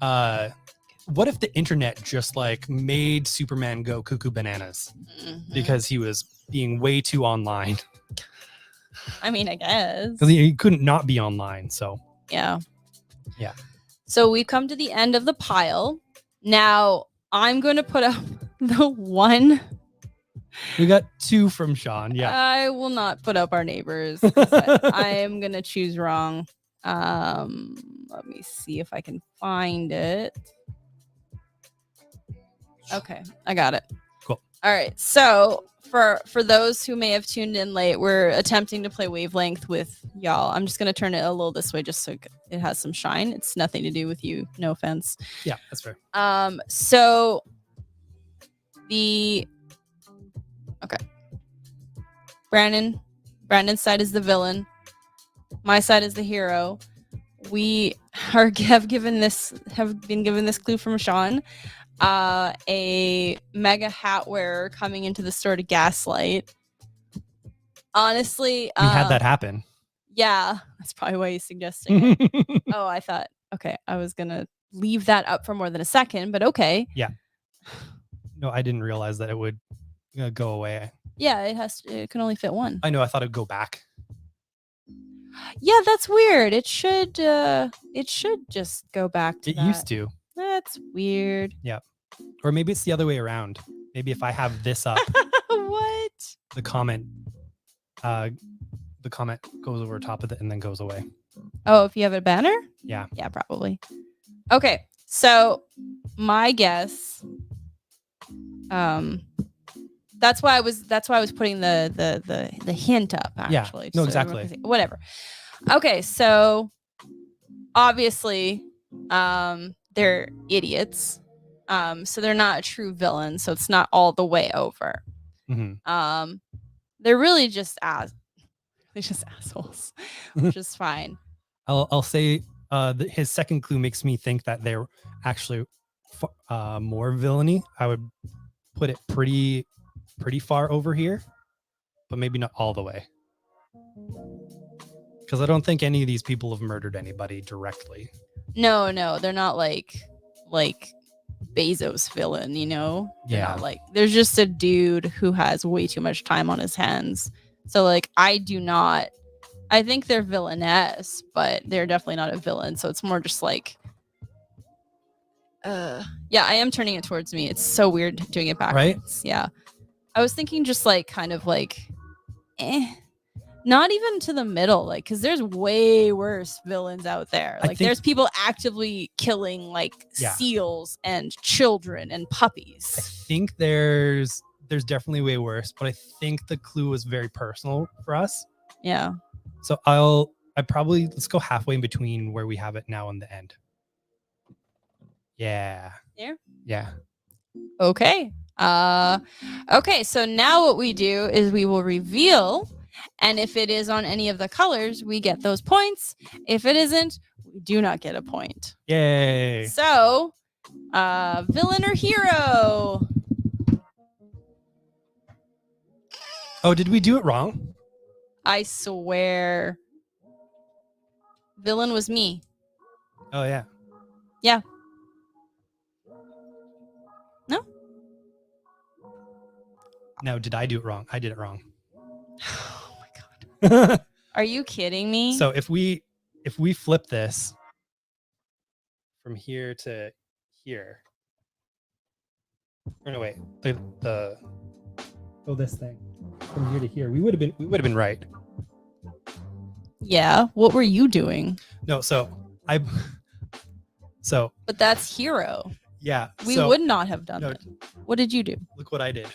what if the internet just like made Superman go cuckoo bananas Mhm. because he was being way too online. I mean, I guess. Because he couldn't not be online. So Yeah. Yeah. So we've come to the end of the pile. Now I'm going to put up the one. we got 2 from Sean. Yeah. I will not put up our neighbors. 'Cause I am going to choose wrong. Let me see if I can find it. Okay, I got it. Cool. All right. So for those who may have tuned in late, we're attempting to play Wavelength with y'all. I'm just gonna turn it a little this way just so it has some shine. It's nothing to do with you. No offense. Yeah, that's fair. So okay. Brandon's side is the villain. My side is the hero. We have been given this clue from Sean. A mega hat wearer coming into the store to gaslight. Honestly, We had that happen. Yeah, that's probably why he's suggesting it. Oh, I thought, okay, I was gonna leave that up for more than a second, but okay. Yeah. No, I didn't realize that it would go away. Yeah, it can only fit one. I know. I thought it'd go back. Yeah, that's weird. It should just go back to It that. used to. That's weird. Or maybe it's the other way around. Maybe if I have this up, What? the comment goes over top of it and then goes away. Oh, if you have a banner? Yeah. Yeah, probably. Okay, so my guess, that's why I was putting the hint up Yeah, actually. no, so everyone exactly. can see- Whatever. Okay, so obviously, they're idiots. So they're not a true villain. So it's not all the way over. Mm-hmm. They're really just assholes, which is fine. I'll say his second clue makes me think that they're actually more villainy. I would put it pretty far over here, but maybe not all the way. Because I don't think any of these people have murdered anybody directly. No, they're not like Bezos villain, you know? They're Yeah. not like, there's just a dude who has way too much time on his hands. So like, I think they're villainess, but they're definitely not a villain. So it's more just like, yeah, I am turning it towards me. It's so weird doing it backwards. Right? Yeah. I was thinking just like kind of like, not even to the middle, like, because there's way worse villains out there. Like, there's people actively killing like seals and children and puppies. I think there's definitely way worse, but I think the clue was very personal for us. Yeah. So let's go halfway in between where we have it now and the end. Yeah. There? Yeah. Okay. Okay, so now what we do is we will reveal, and if it is on any of the colors, we get those points. If it isn't, we do not get a point. Yay. So, villain or hero? Oh, did we do it wrong? I swear. Villain was me. Oh, yeah. Yeah. No? No, did I do it wrong? I did it wrong. Oh my god. Are you kidding me? So if we flip this from here to here. Or no, wait. This thing from here to here. We would have been right. Yeah. What were you doing? No, but that's hero. Yeah. We would not have done no, it. What did you do? Look what I did.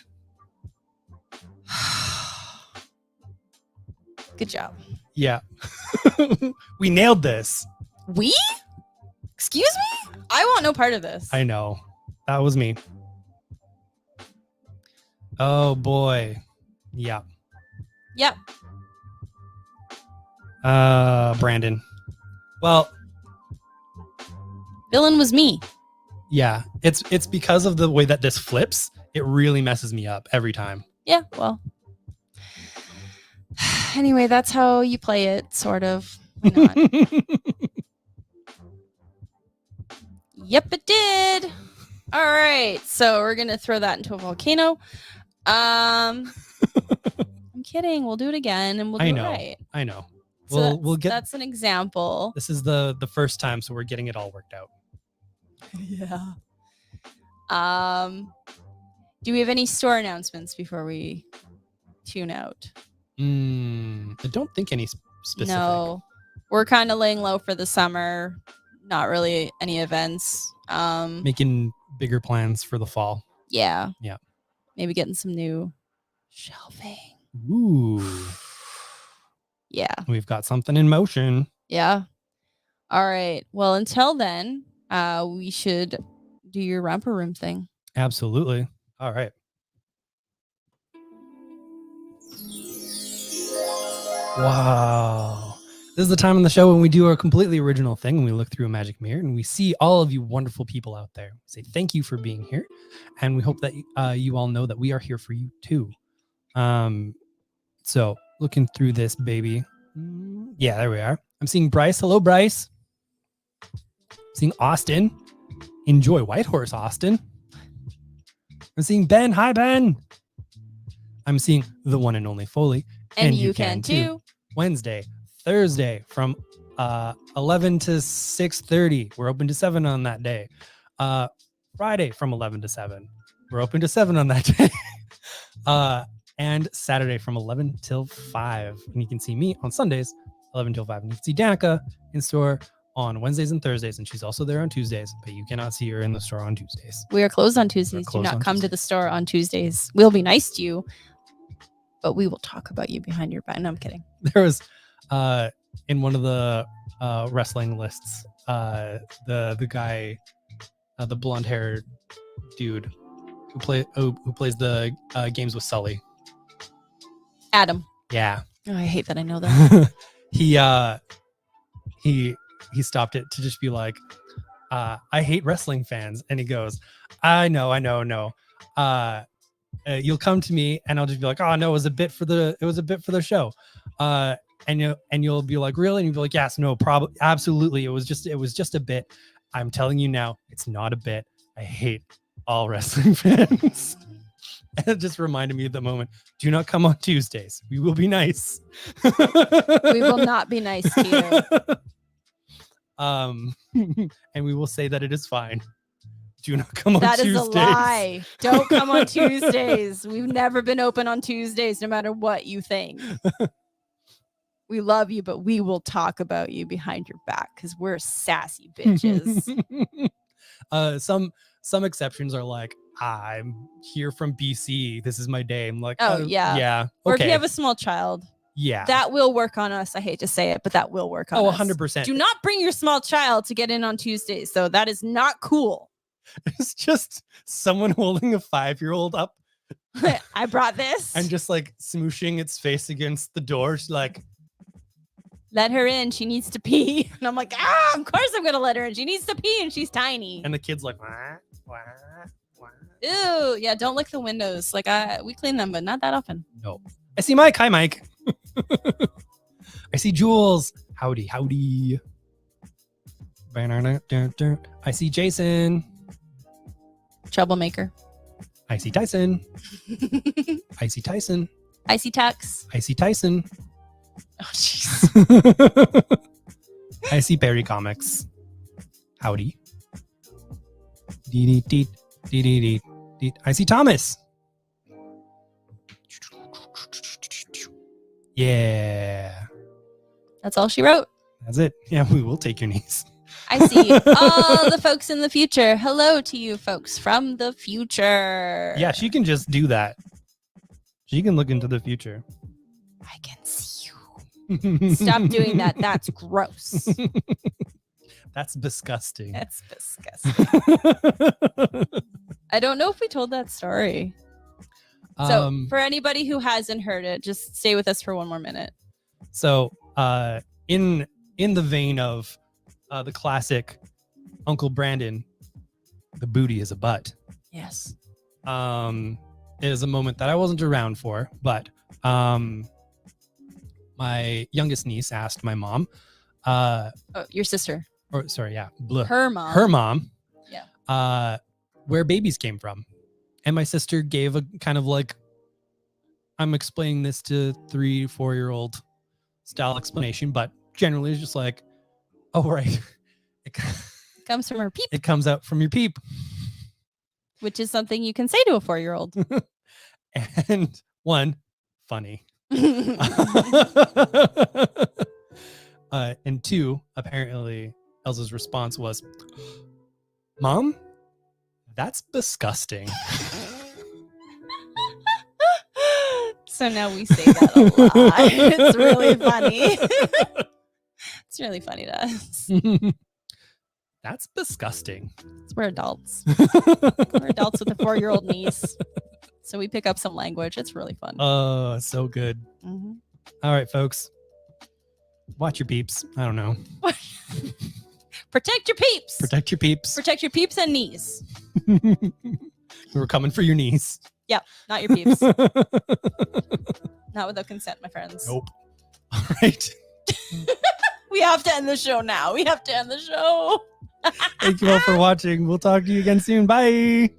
Good job. Yeah. We nailed this. We? Excuse me? I want no part of this. I know. That was me. Oh boy. Yeah. Yep. Brandon. Well, villain was me. Yeah. It's because of the way that this flips. It really messes me up every time. Yeah, well. Anyway, that's how you play it, sort of. Why not? Yep, it did. All right, so we're gonna throw that into a volcano. I'm kidding. We'll do it again and we'll do I it know. right. I know. So We'll get. that's an example. This is the first time, so we're getting it all worked out. Yeah. Do we have any store announcements before we tune out? I don't think any specific. No. We're kind of laying low for the summer. Not really any events. Making bigger plans for the fall. Yeah. Yeah. Maybe getting some new shelving. Ooh. Yeah. We've got something in motion. Yeah. All right. Well, until then, we should do your romper room thing. Absolutely. All right. Wow. This is the time in the show when we do our completely original thing and we look through a magic mirror and we see all of you wonderful people out there. Say thank you for being here. And we hope that you all know that we are here for you too. So looking through this baby. Yeah, there we are. I'm seeing Bryce. Hello, Bryce. Seeing Austin. Enjoy Whitehorse, Austin. I'm seeing Ben. Hi, Ben. I'm seeing the one and only Foley. And you can too. Wednesday, Thursday from 11 to 6:30. We're open to 7 on that day. Friday from 11 to 7. We're open to 7 on that day. And Saturday from 11 till 5. And you can see me on Sundays, 11 till 5. And you can see Danica in store on Wednesdays and Thursdays. And she's also there on Tuesdays, but you cannot see her in the store on Tuesdays. We are closed on Tuesdays. closed Do not on come to Tuesdays. the store on Tuesdays. We'll be nice to you, but we will talk about you behind your back. No, I'm kidding. There was in one of the wrestling lists, the guy, the blonde haired dude who plays the games with Sully. Adam. Yeah. Oh, I hate that I know that. he stopped it to just be like, I hate wrestling fans, and he goes, I know. You'll come to me and I'll just be like, oh no, it was a bit for the show. And you'll be like, really? And you'll be like, yes, no, probably, absolutely. It was just a bit. I'm telling you now, it's not a bit. I hate all wrestling fans. And it just reminded me of the moment. Do not come on Tuesdays. We will be nice. We will not be nice to you. And we will say that it is fine. Do not come on That Tuesdays. is a lie. Don't come on Tuesdays. We've never been open on Tuesdays, no matter what you think. We love you, but we will talk about you behind your back because we're sassy bitches. Some exceptions are like, I'm here from BC. This is my day. I'm like, Oh, yeah. Yeah. Or if Okay. you have a small child, Yeah. that will work on us. I hate to say it, but that will work on Oh, us. 100%. Do not bring your small child to get in on Tuesdays, though. That is not cool. It's just someone holding a 5-year-old up I brought this. and just like smooshing its face against the door. She's like, Let her in. She needs to pee. And I'm like, of course I'm going to let her in. She needs to pee and she's tiny. and the kid's like, wah, wah, wah. Ew. Yeah, don't lick the windows. Like, we clean them, but not that often. No. I see Mike. Hi, Mike. I see Jules. Howdy. I see Jason. Troublemaker. I see Tyson. I see Tyson. Icy Tux. I see Tyson. Oh, jeez. I see Barry Comics. Howdy. Dee dee dee. I see Thomas. Yeah. That's all she wrote. That's it. Yeah, we will take your niece. I see all the folks in the future. Hello to you folks from the future. Yeah, she can just do that. She can look into the future. I can see you. Stop doing that. That's gross. That's disgusting. That's disgusting. I don't know if we told that story. So for anybody who hasn't heard it, just stay with us for one more minute. So in the vein of the classic Uncle Brandon, the booty is a butt. Yes. Is a moment that I wasn't around for, but my youngest niece asked my mom, Oh, your sister. or sorry, yeah, bleh, Her mom. her mom, Yeah. where babies came from. And my sister gave a kind of like I'm explaining this to 3-4-year-old style explanation, but generally it's just like, oh right, it, Comes from her peep, it comes out from your peep. which is something you can say to a 4-year-old. And one, funny. And two, apparently Elsa's response was, Mom, that's disgusting. So now we say that a lot. It's really funny. It's really funny to us. That's disgusting. We're adults. We're adults with a 4-year-old niece. So we pick up some language. It's really fun. Oh, so good. Mhm. All right, folks. Watch your peeps. I don't know. Protect your peeps. Protect your peeps. Protect your peeps and knees. We're coming for your knees. Not your peeps. Not without consent, my friends. Nope. All right. We have to end the show now. We have to end the show. Thank you all for watching. We'll talk to you again soon. Bye.